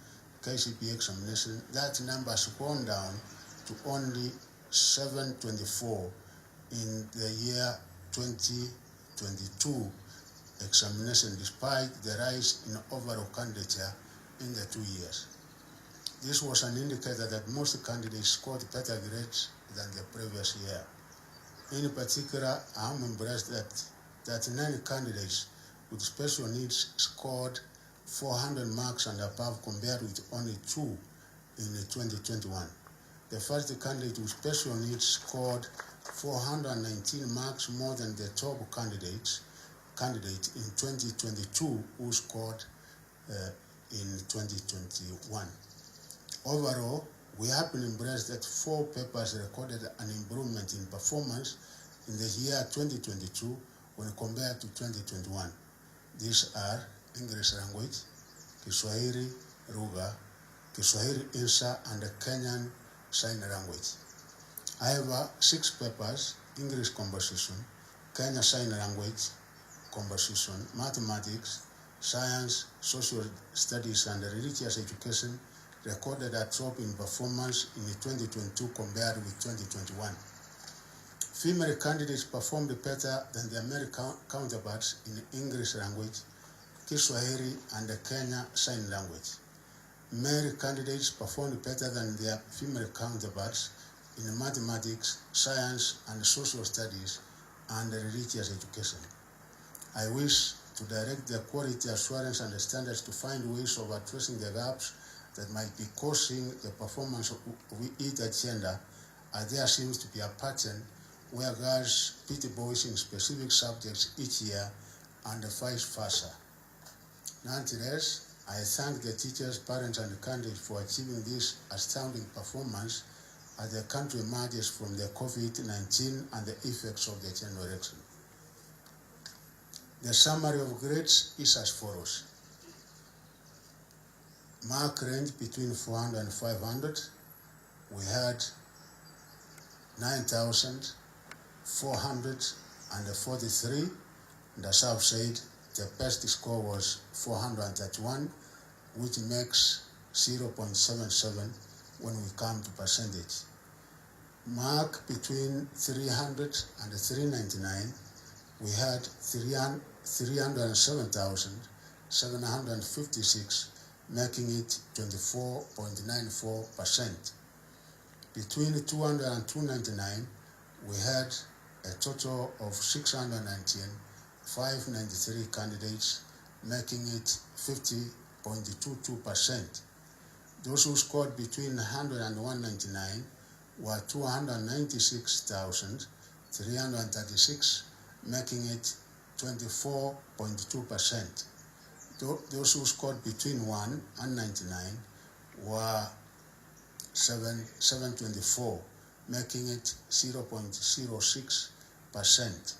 Kcpe examination, that number has gone down to only 724 in the year 2022 examination, despite the rise in overall candidature in the 2 years. This was an indicator that most candidates scored better grades than the previous year. In particular, I am impressed that 9 candidates with special needs scored 400 marks and above, compared with only 2 in 2021. The first candidate with special needs scored 419 marks more than the top candidate in 2022 who scored in 2021. Overall, we have been impressed that 4 papers recorded an improvement in performance in the year 2022 when compared to 2021. These are English language, Kiswahili Lugha, Kiswahili Insha, and Kenyan Sign Language. However, 6 papers, English Composition, Kenya Sign Language Composition, Mathematics, Science, Social Studies, and Religious Education, recorded a drop in performance in 2022 compared with 2021. Female candidates performed better than their male counterparts in English language, Kiswahili, and Kenya Sign Language. Male candidates performed better than their female counterparts in mathematics, science, and social studies, and religious education. I wish to direct the quality assurance and the standards to find ways of addressing the gaps that might be causing the performance of either gender, as there seems to be a pattern where girls beat boys in specific subjects each year and vice versa. Nonetheless, I thank the teachers, parents, and candidates for achieving this astounding performance as the country emerges from the COVID-19 and the effects of the general election. The summary of grades is as follows. Mark range between 400 and 500. We had 9,443. On the south side, the best score was 431, which makes 0.77 when we come to percentage. Mark between 300 and 399, we had 307,756, making it 24.94%. Between 200 and 299, we had a total of 619,593 candidates, making it 50.22%. Those who scored between 100 and 199 were 296,336, making it 24.2%. Those who scored between 1 and 99 were 724, making it 0.06%.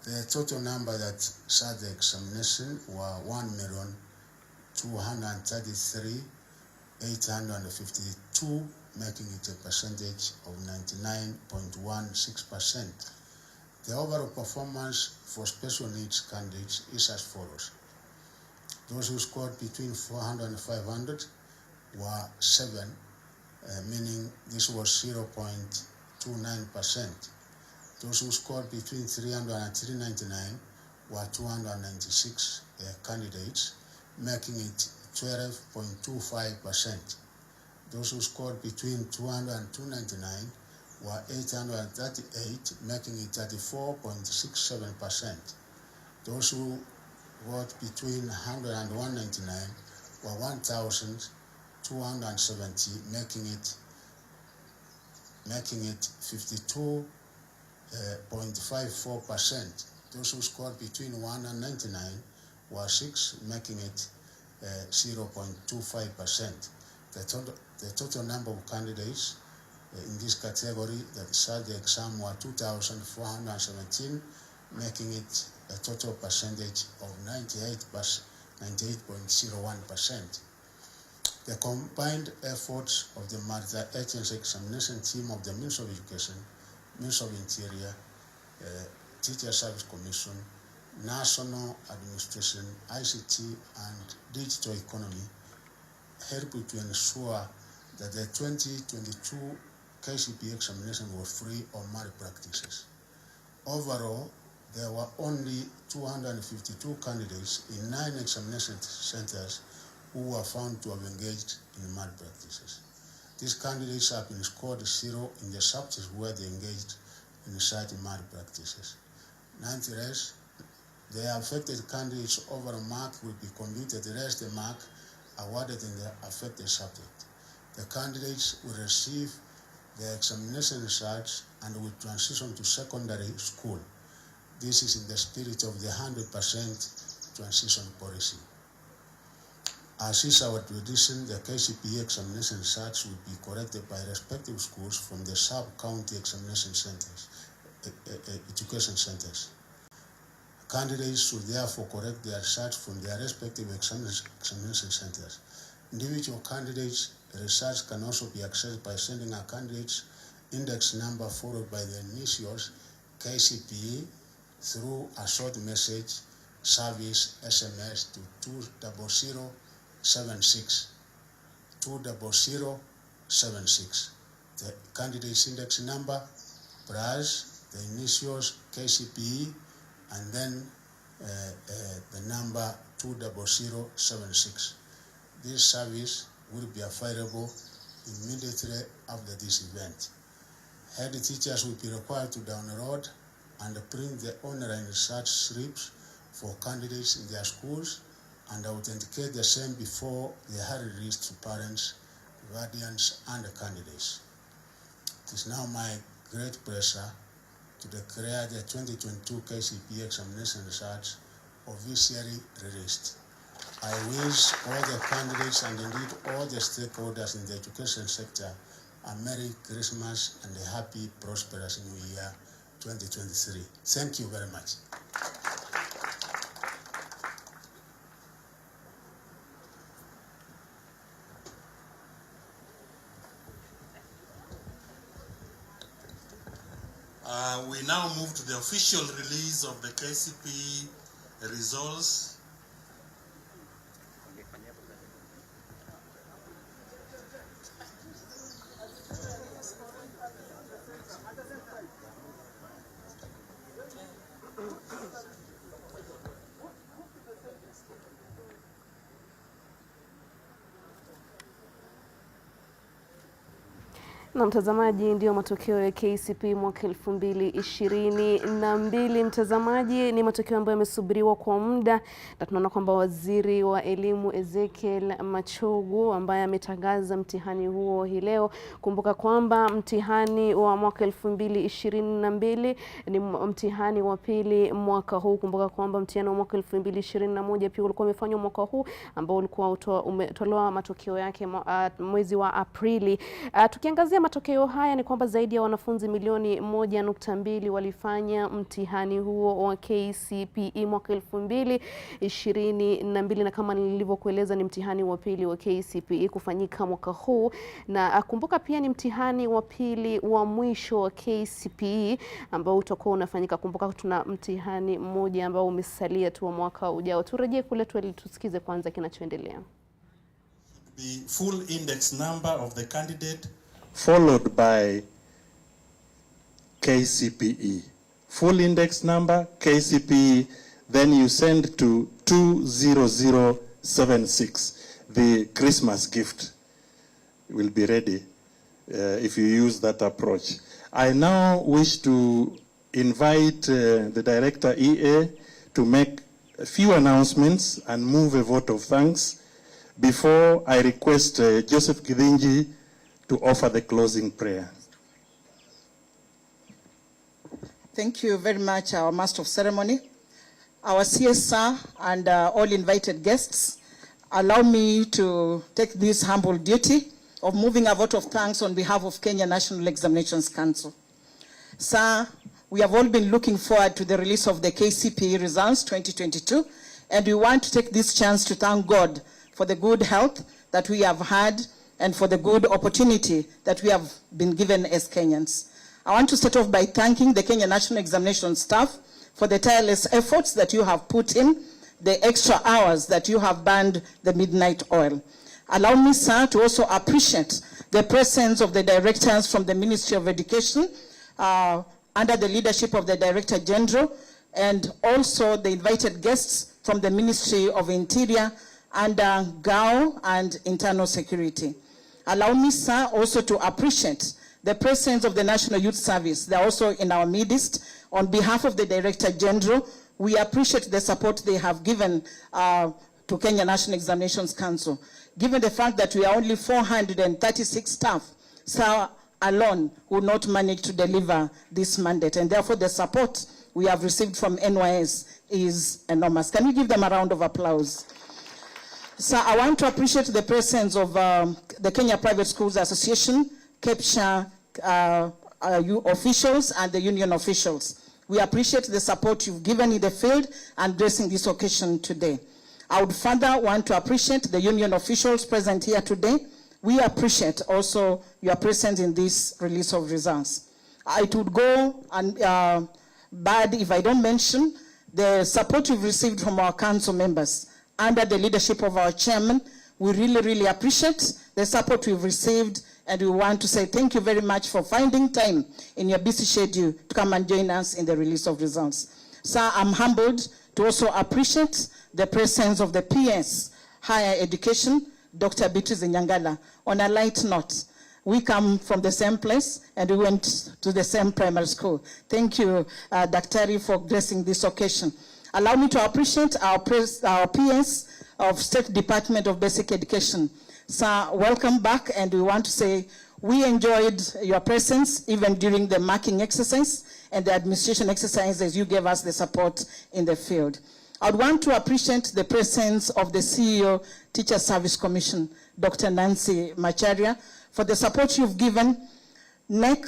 The total number that sat the examination were 1,233,852, making it a percentage of 99.16%. The overall performance for special needs candidates is as follows. Those who scored between 400 and 500 were 7, meaning this was 0.29%. Those who scored between 300 and 399 were 296 candidates, making it 12.25%. Those who scored between 200 and 299 were 838, making it 34.67%. Those who voted between 100 and 199 were 1,270, making it 52.54%. Those who scored between 1 and 99 were 6, making it 0.25%. The total number of candidates in this category that sat the exam were 2,417, making it a total percentage of 98.01%. The combined efforts of the multi-agency examination team of the Ministry of Education, Ministry of Interior, Teacher Service Commission, National Administration, ICT, and Digital Economy helped to ensure that the 2022 Kcpe examination was free of malpractices. Overall, there were only 252 candidates in 9 examination centers who were found to have engaged in malpractices. These candidates have been scored 0 in the subjects where they engaged in such malpractices. Nonetheless, the affected candidates' overall mark will be computed, the rest of the mark awarded in the affected subject. The candidates will receive their examination results and will transition to secondary school. This is in the spirit of the 100% transition policy. As is our tradition, the Kcpe examination results will be corrected by respective schools from the sub-county examination centers, education centers. Candidates should therefore correct their results from their respective examination centers. Individual candidates' results can also be accessed by sending a candidate's index number followed by the initials Kcpe through a short message service SMS to 20076. 20076. The candidate's index number plus the initials Kcpe and then the number 20076. This service will be available immediately after this event. Head teachers will be required to download and print the online research slips for candidates in their schools and authenticate the same before they are released to parents, guardians, and candidates. It is now my great pleasure to declare the 2022 Kcpe examination results officially released. I wish all the candidates and indeed all the stakeholders in the education sector a Merry Christmas and a happy, prosperous New Year 2023. Thank you very much. We now move to the official release of the Kcpe results. Na mtazamaji, ndio matokeo ya Kcpe mwaka 2022. Mtazamaji, ni matokeo ambayo yamesubiriwa kwa muda, na tunaona kwamba waziri wa elimu Ezekiel Machogu ambaye ametangaza mtihani huo hii leo. Kumbuka kwamba mtihani wa mwaka 2022 ni mtihani wa pili mwaka huu. Kumbuka kwamba mtihani wa mwaka 2021 pia ulikuwa umefanywa mwaka huu, ambao ulikuwa umetolewa matokeo yake mwezi wa Aprili. Tukiangazia matokeo haya ni kwamba zaidi ya wanafunzi milioni 1.2 walifanya mtihani huo wa Kcpe mwaka 2022, na kama nilivyokueleza ni mtihani wa pili wa Kcpe kufanyika mwaka huu. Na kumbuka pia ni mtihani wa pili wa mwisho wa Kcpe ambao utakuwa unafanyika. Kumbuka tuna mtihani mmoja ambao umesalia tu wa mwaka ujao. Turejee kule tusikize kwanza kinachoendelea. The full index number of the candidate followed by Kcpe. Full index number, Kcpe, then you send to 20076. 76, the Christmas gift will be ready if you use that approach. I now wish to invite the Director EA to make a few announcements and move a vote of thanks before I request Joseph Githinji to offer the closing prayer. Thank you very much, our Master of Ceremony, our CSR, and all invited guests. Allow me to take this humble duty of moving a vote of thanks on behalf of Kenya National Examinations Council. Sir, we have all been looking forward to the release of the Kcpe results 2022, and we want to take this chance to thank God for the good health that we have had and for the good opportunity that we have been given as Kenyans. I want to start off by thanking the Kenya National Examination staff for the tireless efforts that you have put in, the extra hours that you have burned the midnight oil. Allow me, sir, to also appreciate the presence of the directors from the Ministry of Education, under the leadership of the Director General, and also the invited guests from the Ministry of Interior under GAO and Internal Security. Allow me, sir, also to appreciate the presence of the National Youth Service. They're also in our midst. On behalf of the Director General, we appreciate the support they have given to Kenya National Examinations Council. Given the fact that we are only 436 staff, sir, alone would not manage to deliver this mandate, and therefore the support we have received from NYS is enormous. Can we give them a round of applause? So I want to appreciate the presence of the Kenya Private Schools Association, Kcpe officials, and the union officials. We appreciate the support you've given in the field and gracing this occasion today. I would further want to appreciate the union officials present here today. We appreciate also your presence in this release of results. It would go bad if I don't mention the support we've received from our council members under the leadership of our chairman. We really, really appreciate the support we've received, and we want to say thank you very much for finding time in your busy schedule to come and join us in the release of results. Sir, I'm humbled to also appreciate the presence of the PS Higher Education, Dr. Beatrice Nyangala. On a light note, we come from the same place and we went to the same primary school. Thank you, Daktari, for gracing this occasion. Allow me to appreciate our PS of State Department of Basic Education. Sir, welcome back, and we want to say we enjoyed your presence even during the marking exercise and the administration exercises. You gave us the support in the field. I would want to appreciate the presence of the CEO Teacher Service Commission, Dr. Nancy Macharia, for the support you've given. NEC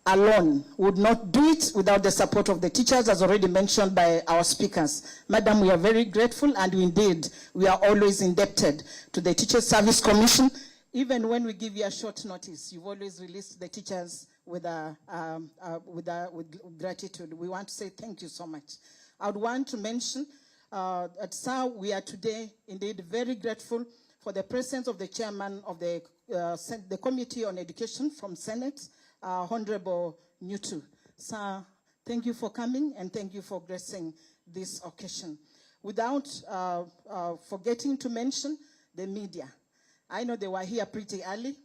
alone would not do it without the support of the teachers, as already mentioned by our speakers. Madam, we are very grateful, and indeed, we are always indebted to the Teacher Service Commission. Even when we give you a short notice, you've always released the teachers with gratitude. We want to say thank you so much. I would want to mention that, sir, we are today indeed very grateful for the presence of the chairman of the Committee on Education from Senate, Honorable Newton. Sir, thank you for coming, and thank you for gracing this occasion. Without forgetting to mention the media. I know they were here pretty early,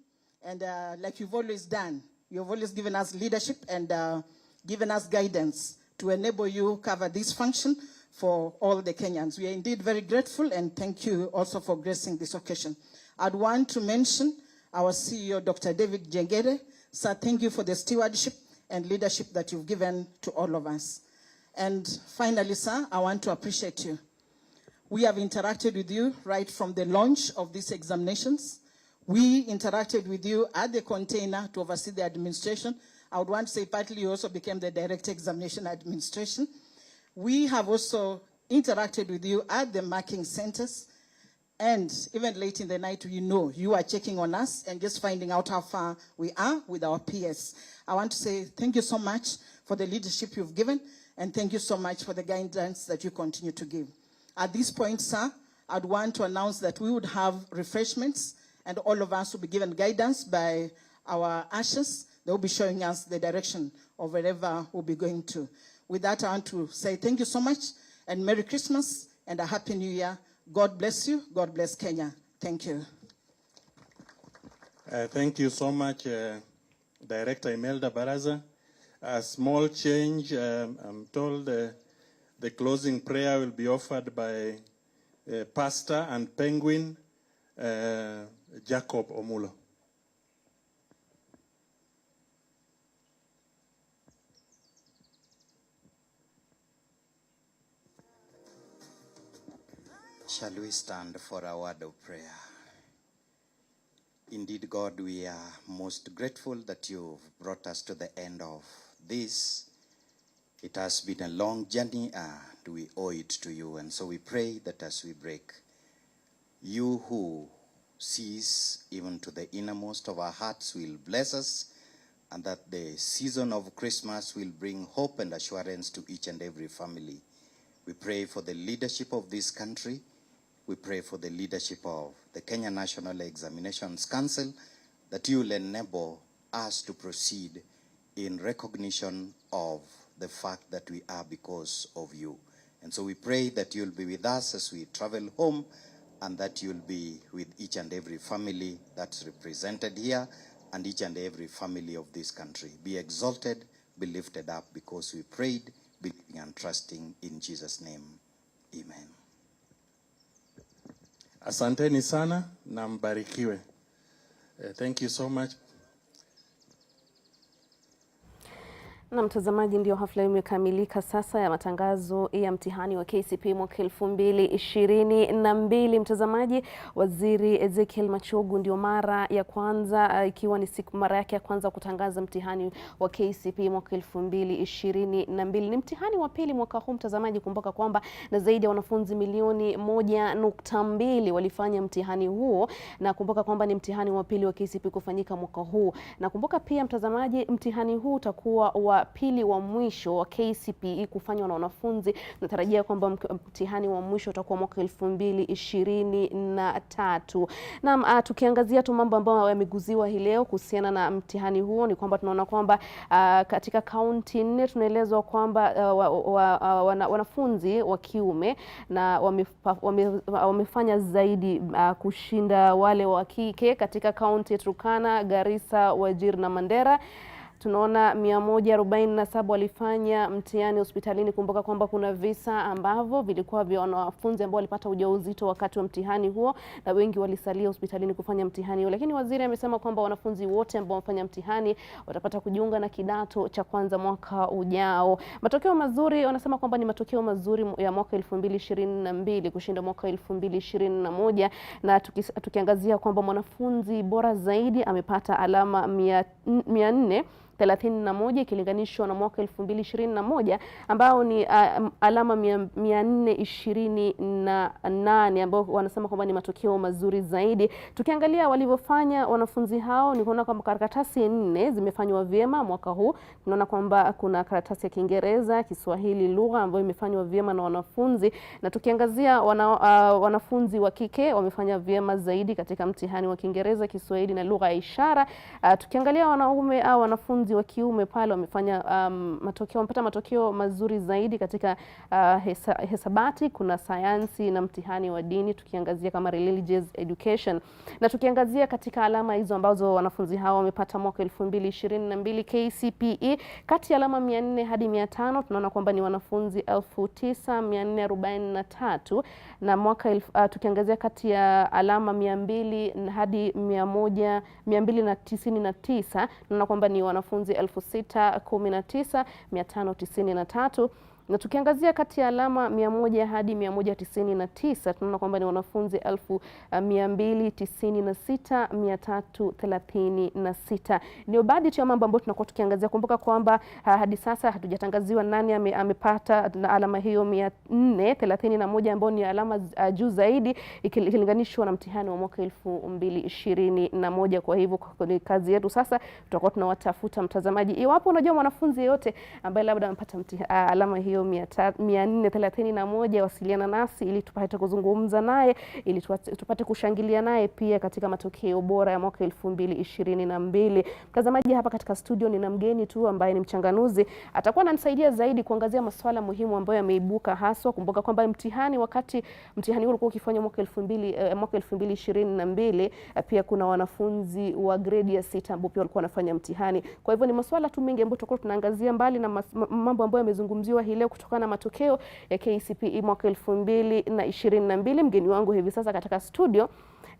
and like you've always done, you've always given us leadership and given us guidance to enable you cover this function for all the Kenyans. We are indeed very grateful, and thank you also for gracing this occasion. I'd want to mention our CEO, Dr. David Jengere. Sir, thank you for the stewardship and leadership that you've given to all of us. And finally, sir, I want to appreciate you. We have interacted with you right from the launch of these examinations. We interacted with you at the container to oversee the administration. I would want to say partly you also became the direct examination administration. We have also interacted with you at the marking centers, and even late in the night, you are checking on us and just finding out how far we are with our PS. I want to say thank you so much for the leadership you've given, and thank you so much for the guidance that you continue to give. At this point, sir, I'd want to announce that we would have refreshments, and all of us will be given guidance by our ushers. They'll be showing us the direction of wherever we'll be going to. With that, I want to say thank you so much, and Merry Christmas and a Happy New Year. God bless you. God bless Kenya. Thank you. Thank you so much, Director Imelda Baraza. A small change, I'm told the closing prayer will be offered by Pastor and Penguin Jacob Omulo. Shall we stand for a word of prayer? Indeed, God, we are most grateful that you've brought us to the end of this. It has been a long journey and we owe it to you. And so we pray that as we break, you who sees even to the innermost of our hearts will bless us, and that the season of Christmas will bring hope and assurance to each and every family. We pray for the leadership of this country. We pray for the leadership of the Kenya National Examinations Council, that you will enable us to proceed in recognition of the fact that we are because of you. And so we pray that you'll be with us as we travel home, and that you'll be with each and every family that's represented here, and each and every family of this country. Be exalted, be lifted up, because we prayed, believing and trusting in Jesus' name. Amen. Asanteni sana na mbarikiwe. Thank you so much. Na mtazamaji, ndio hafla imekamilika sasa ya matangazo ya mtihani wa Kcpe mwaka 2022. Mtazamaji, Waziri Ezekiel Machogu ndio mara ya kwanza, ikiwa ni mara yake ya kwanza kutangaza mtihani wa Kcpe mwaka 2022. Ni mtihani wa pili mwaka huu, mtazamaji. Kumbuka kwamba na zaidi ya wanafunzi milioni 1.2 walifanya mtihani huo, na kumbuka kwamba ni mtihani wa pili wa Kcpe kufanyika mwaka huu. Na kumbuka pia mtazamaji, mtihani huu utakuwa wa pili wa mwisho wa Kcpe kufanywa na wanafunzi. Natarajia kwamba mtihani wa mwisho utakuwa mwaka 2023. Na tukiangazia tu mambo ambayo yameguziwa hii leo kuhusiana na mtihani huo, ni kwamba tunaona kwamba katika kaunti 4 tunaelezwa kwamba wanafunzi wa kiume na wamefanya zaidi kushinda wale wa kike katika kaunti ya Turkana, Garissa, Wajir na Mandera. Tunaona 147 walifanya mtihani hospitalini. Kumbuka kwamba kuna visa ambavyo vilikuwa vya wanafunzi ambao walipata ujauzito wakati wa mtihani huo, na wengi walisalia hospitalini kufanya mtihani huo. Lakini waziri amesema kwamba wanafunzi wote ambao wamefanya mtihani watapata kujiunga na kidato cha kwanza mwaka ujao. Matokeo mazuri, wanasema kwamba ni matokeo mazuri ya mwaka 2022 kushinda mwaka 2021, na tukiangazia kwamba mwanafunzi bora zaidi amepata alama 431 ikilinganishwa na mwaka 2021 ambao ni alama 428, ambao wanasema kwamba ni matokeo mazuri zaidi. Tukiangalia walivyofanya wanafunzi hao, ni kuona kwamba karatasi 4 zimefanywa vyema mwaka huu. Tunaona kwamba kuna karatasi ya Kiingereza, Kiswahili, lugha ambayo imefanywa vyema na wanafunzi. Na tukiangazia wanafunzi wa kike wamefanya vyema zaidi katika mtihani wa Kiingereza, Kiswahili na lugha ya ishara. Tukiangalia wanaume au wanafunzi wa kiume pale wamefanya wamepata matokeo mazuri zaidi katika hesabati, kuna sayansi na mtihani wa dini, tukiangazia kama religious education. Na tukiangazia katika alama hizo ambazo wanafunzi hao wamepata mwaka 2022 Kcpe, kati ya alama 400 hadi 500 tunaona kwamba ni wanafunzi 9443, na mwaka tukiangazia kati ya alama 200 hadi 299 tunaona kwamba ni wanafunzi 619593, na tukiangazia kati ya alama 100 hadi 199 tunaona kwamba ni wanafunzi 296336. Ndio baadhi ya mambo ambayo tunakuwa tukiangazia. Kumbuka kwamba hadi sasa hatujatangaziwa nani amepata alama hiyo 431 ambayo ni alama juu zaidi ikilinganishwa na mtihani wa mwaka 2021. Kwa hivyo ni kazi yetu sasa, tutakuwa tunawatafuta mtazamaji, iwapo unajua mwanafunzi yeyote ambaye labda amepata alama hiyo matokeo 431. Wasiliana nasi ili tupate kuzungumza naye, ili tupate kushangilia naye pia katika matokeo bora ya mwaka 2022. Mtazamaji, hapa katika studio nina mgeni tu ambaye ni mchanganuzi, atakuwa ananisaidia zaidi kuangazia masuala muhimu ambayo yameibuka haswa. Kumbuka kwamba wakati mtihani huu ulikuwa ukifanywa mwaka 2022, pia kuna wanafunzi wa grade ya 6 ambao pia walikuwa wanafanya mtihani. Kwa hivyo ni masuala tu mengi ambayo tutakuwa tunaangazia, mbali na mambo ambayo yamezungumziwa hii leo kutokana na matokeo ya Kcpe mwaka 2022. Mgeni wangu hivi sasa katika studio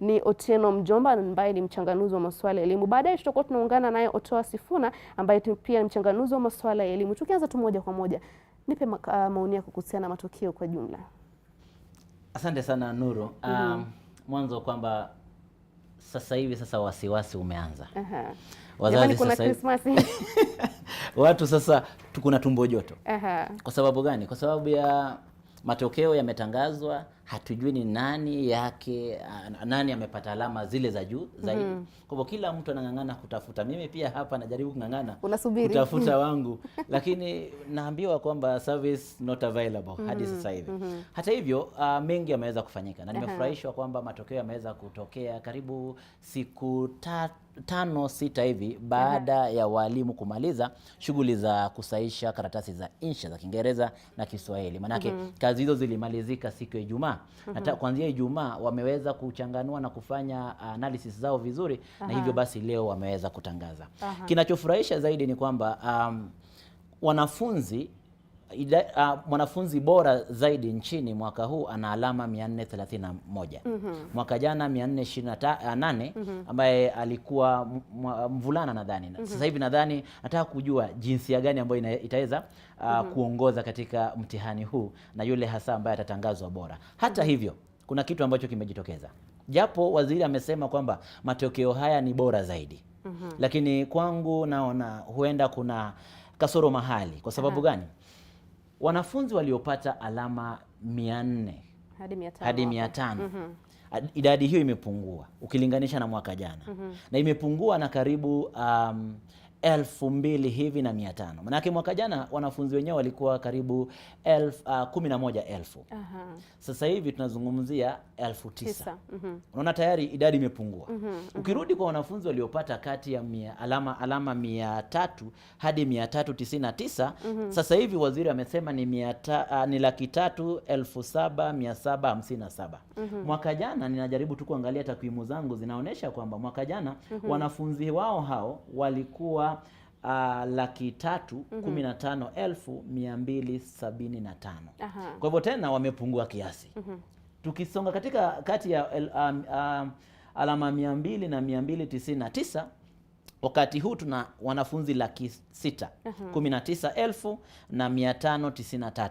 ni Otieno Mjomba ambaye ni mchanganuzi wa masuala ya elimu. Baadaye tutakuwa tunaungana naye Otoa Sifuna ambaye pia ni mchanganuzi wa masuala ya elimu. Tukianza tu moja kwa moja, nipe maoni yako kuhusiana na matokeo kwa jumla. Asante sana Nuru. Mwanzo kwamba sasa hivi wasiwasi umeanza. Wazazi kuna Christmas. Watu sasa tukuna tumbo joto. Kwa sababu gani? Kwa sababu ya matokeo yametangazwa, hatujui ni nani amepata alama zile za juu zaidi. Kwa hivyo kila mtu anang'ang'ana kutafuta. Mimi pia hapa najaribu kung'ang'ana kutafuta wangu, lakini naambiwa kwamba service not available hadi sasa hivi. Hata hivyo mengi yameweza kufanyika na nimefurahishwa kwamba matokeo yameweza kutokea karibu siku 5-6 hivi baada ya walimu kumaliza shughuli za kusahisha karatasi za insha za Kiingereza na Kiswahili. Manake kazi hizo zilimalizika siku ya Ijumaa. Hata kuanzia Ijumaa wameweza kuchanganua na kufanya analysis zao vizuri, na hivyo basi leo wameweza kutangaza. Kinachofurahisha zaidi ni kwamba mwanafunzi bora zaidi nchini mwaka huu ana alama 431. Mwaka jana 428, ambaye alikuwa mvulana nadhani. Sasa hivi nadhani nataka kujua jinsia gani ambayo itaweza kuongoza katika mtihani huu na yule hasa ambaye atatangazwa bora. Hata hivyo kuna kitu ambacho kimejitokeza. Japo waziri amesema kwamba matokeo haya ni bora zaidi. Lakini kwangu naona huenda kuna kasoro mahali. Kwa sababu gani? Wanafunzi waliopata alama 400 hadi 500, idadi hiyo imepungua ukilinganisha na mwaka jana. Na imepungua na karibu 2,000 hivi na 500. Manake mwaka jana wanafunzi wenyewe walikuwa karibu 11,000. Sasa hivi tunazungumzia 9,000. Unaona tayari idadi imepungua. Ukirudi kwa wanafunzi waliopata kati ya alama 300 hadi 399, sasa hivi waziri amesema ni 307,757. Mwaka jana, ninajaribu tu kuangalia takwimu zangu, zinaonyesha kwamba mwaka jana wanafunzi wao hao walikuwa 315,275. Kwa hivyo tena wamepungua kiasi. Tukisonga katika kati ya alama 200 na 299, wakati huu tuna wanafunzi 619,593.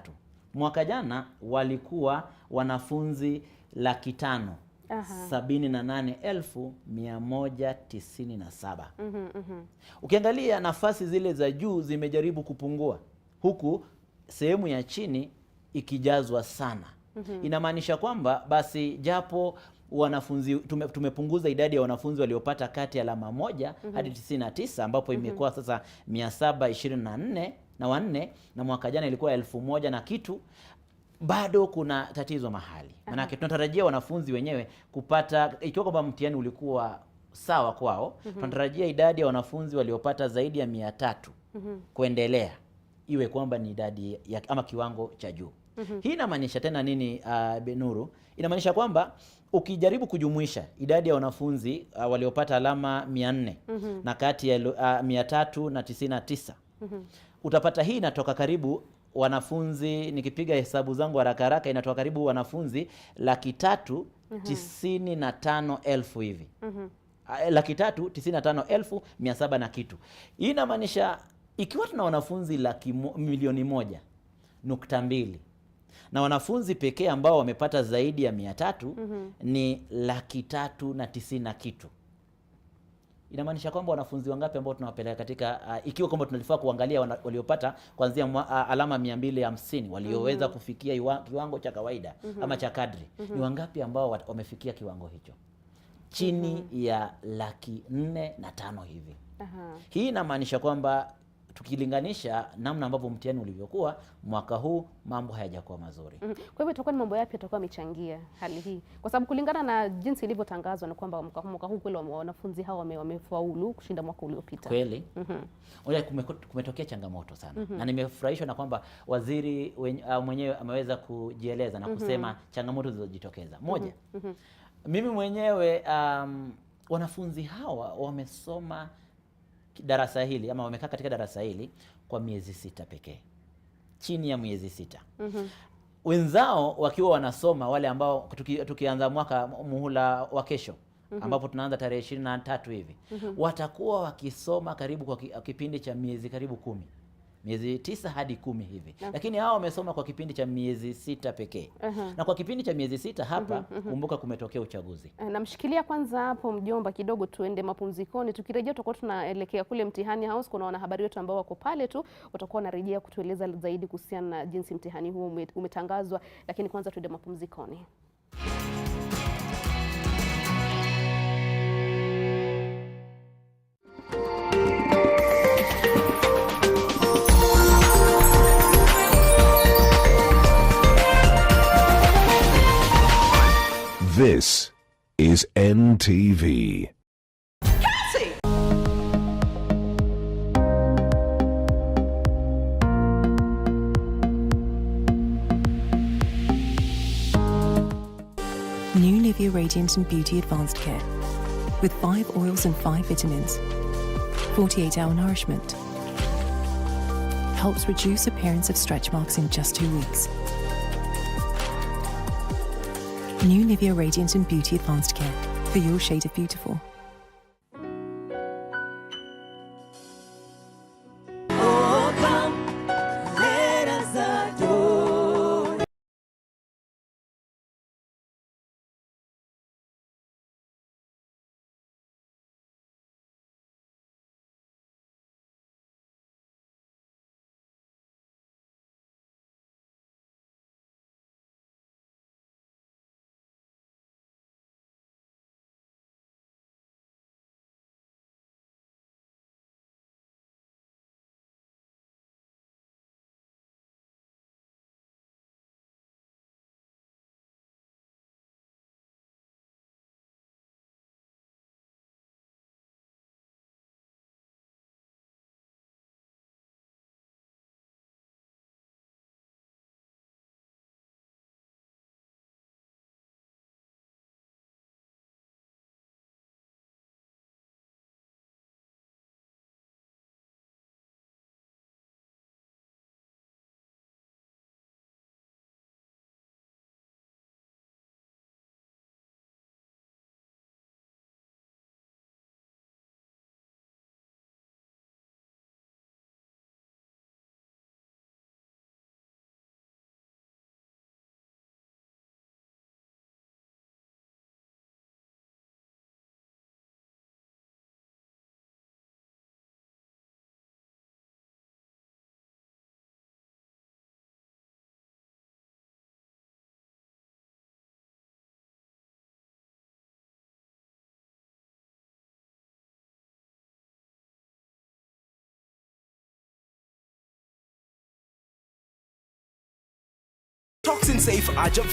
Mwaka jana walikuwa wanafunzi 578,197. Ukiangalia nafasi zile za juu zimejaribu kupungua, huku sehemu ya chini ikijazwa sana. Inamaanisha kwamba basi japo wanafunzi tumepunguza idadi ya wanafunzi waliopata kati ya alama 1 hadi 99, ambapo imekuwa sasa 724 na mwaka jana ilikuwa 1,000 na kitu, bado kuna tatizo mahali. Manake tunatarajia wanafunzi wenyewe kupata, ikiwa kwamba mtihani ulikuwa sawa kwao, tunatarajia idadi ya wanafunzi waliopata zaidi ya 300 kuendelea iwe kwamba ni idadi ama kiwango cha juu. Hii inamaanisha tena nini, Benuru? Inamaanisha kwamba ukijaribu kujumuisha idadi ya wanafunzi waliopata alama 400 na kati ya 399, utapata hii inatoka karibu wanafunzi, nikipiga hesabu zangu haraka inatoka karibu wanafunzi 395,000 hivi. 395,700 na kitu. Hii inamaanisha ikiwa tuna wanafunzi 1,200,000 na wanafunzi pekee ambao wamepata zaidi ya 300 ni 390,000 na kitu. Inamaanisha kwamba wanafunzi wangapi ambao tunawapeleka katika ikiwa kwamba tunalifaa kuangalia waliopata kuanzia alama 250 walioweza kufikia kiwango cha kawaida ama cha kadri, ni wangapi ambao wamefikia kiwango hicho? Chini ya 405,000 hivi. Hii inamaanisha kwamba tukilinganisha namna ambavyo mtihani ulivyokuwa mwaka huu, mambo hayajakuwa mazuri. Kwa hivyo itakuwa ni mambo yapi yatakuwa yamechangia hali hii? Kwa sababu kulingana na jinsi ilivyotangazwa ni kwamba mwaka huu kweli wanafunzi hao wamefaulu kushinda mwaka uliopita. Kweli. Kumetokea changamoto sana. Na nimefurahishwa na kwamba waziri mwenyewe ameweza kujieleza na kusema changamoto zilizojitokeza. Moja, mimi mwenyewe wanafunzi hawa wamesoma darasa hili ama wamekaa katika darasa hili kwa miezi 6 pekee. Chini ya miezi 6. Wenzao wakiwa wanasoma, wale ambao tukianza mwaka muhula wa kesho ambapo tunaanza tarehe 23 hivi, watakuwa wakisoma karibu kwa kipindi cha miezi karibu 10. Miezi 9 hadi 10 hivi. Lakini hao wamesoma kwa kipindi cha miezi 6 pekee. Na kwa kipindi cha miezi 6 hapa, kumbuka kumetokea uchaguzi. Namshikilia kwanza hapo mjomba kidogo, tuende mapumzikoni. Tukirejea tutakuwa tunaelekea kule mtihani house. Kuna wanahabari wetu ambao wako pale tu, watakuwa wanarejea kutueleza zaidi kuhusiana na jinsi mtihani huo umetangazwa. Lakini kwanza tuende mapumzikoni. This is NTV. New Nivea Radiant and Beauty Advanced Care. With 5 oils and 5 vitamins. 48-hour nourishment. Helps reduce appearance of stretch marks in just 2 weeks. New Nivea Radiant and Beauty Advanced Care. For your shade of beautiful. Oh, come, let us adore. Toxin safe Ajab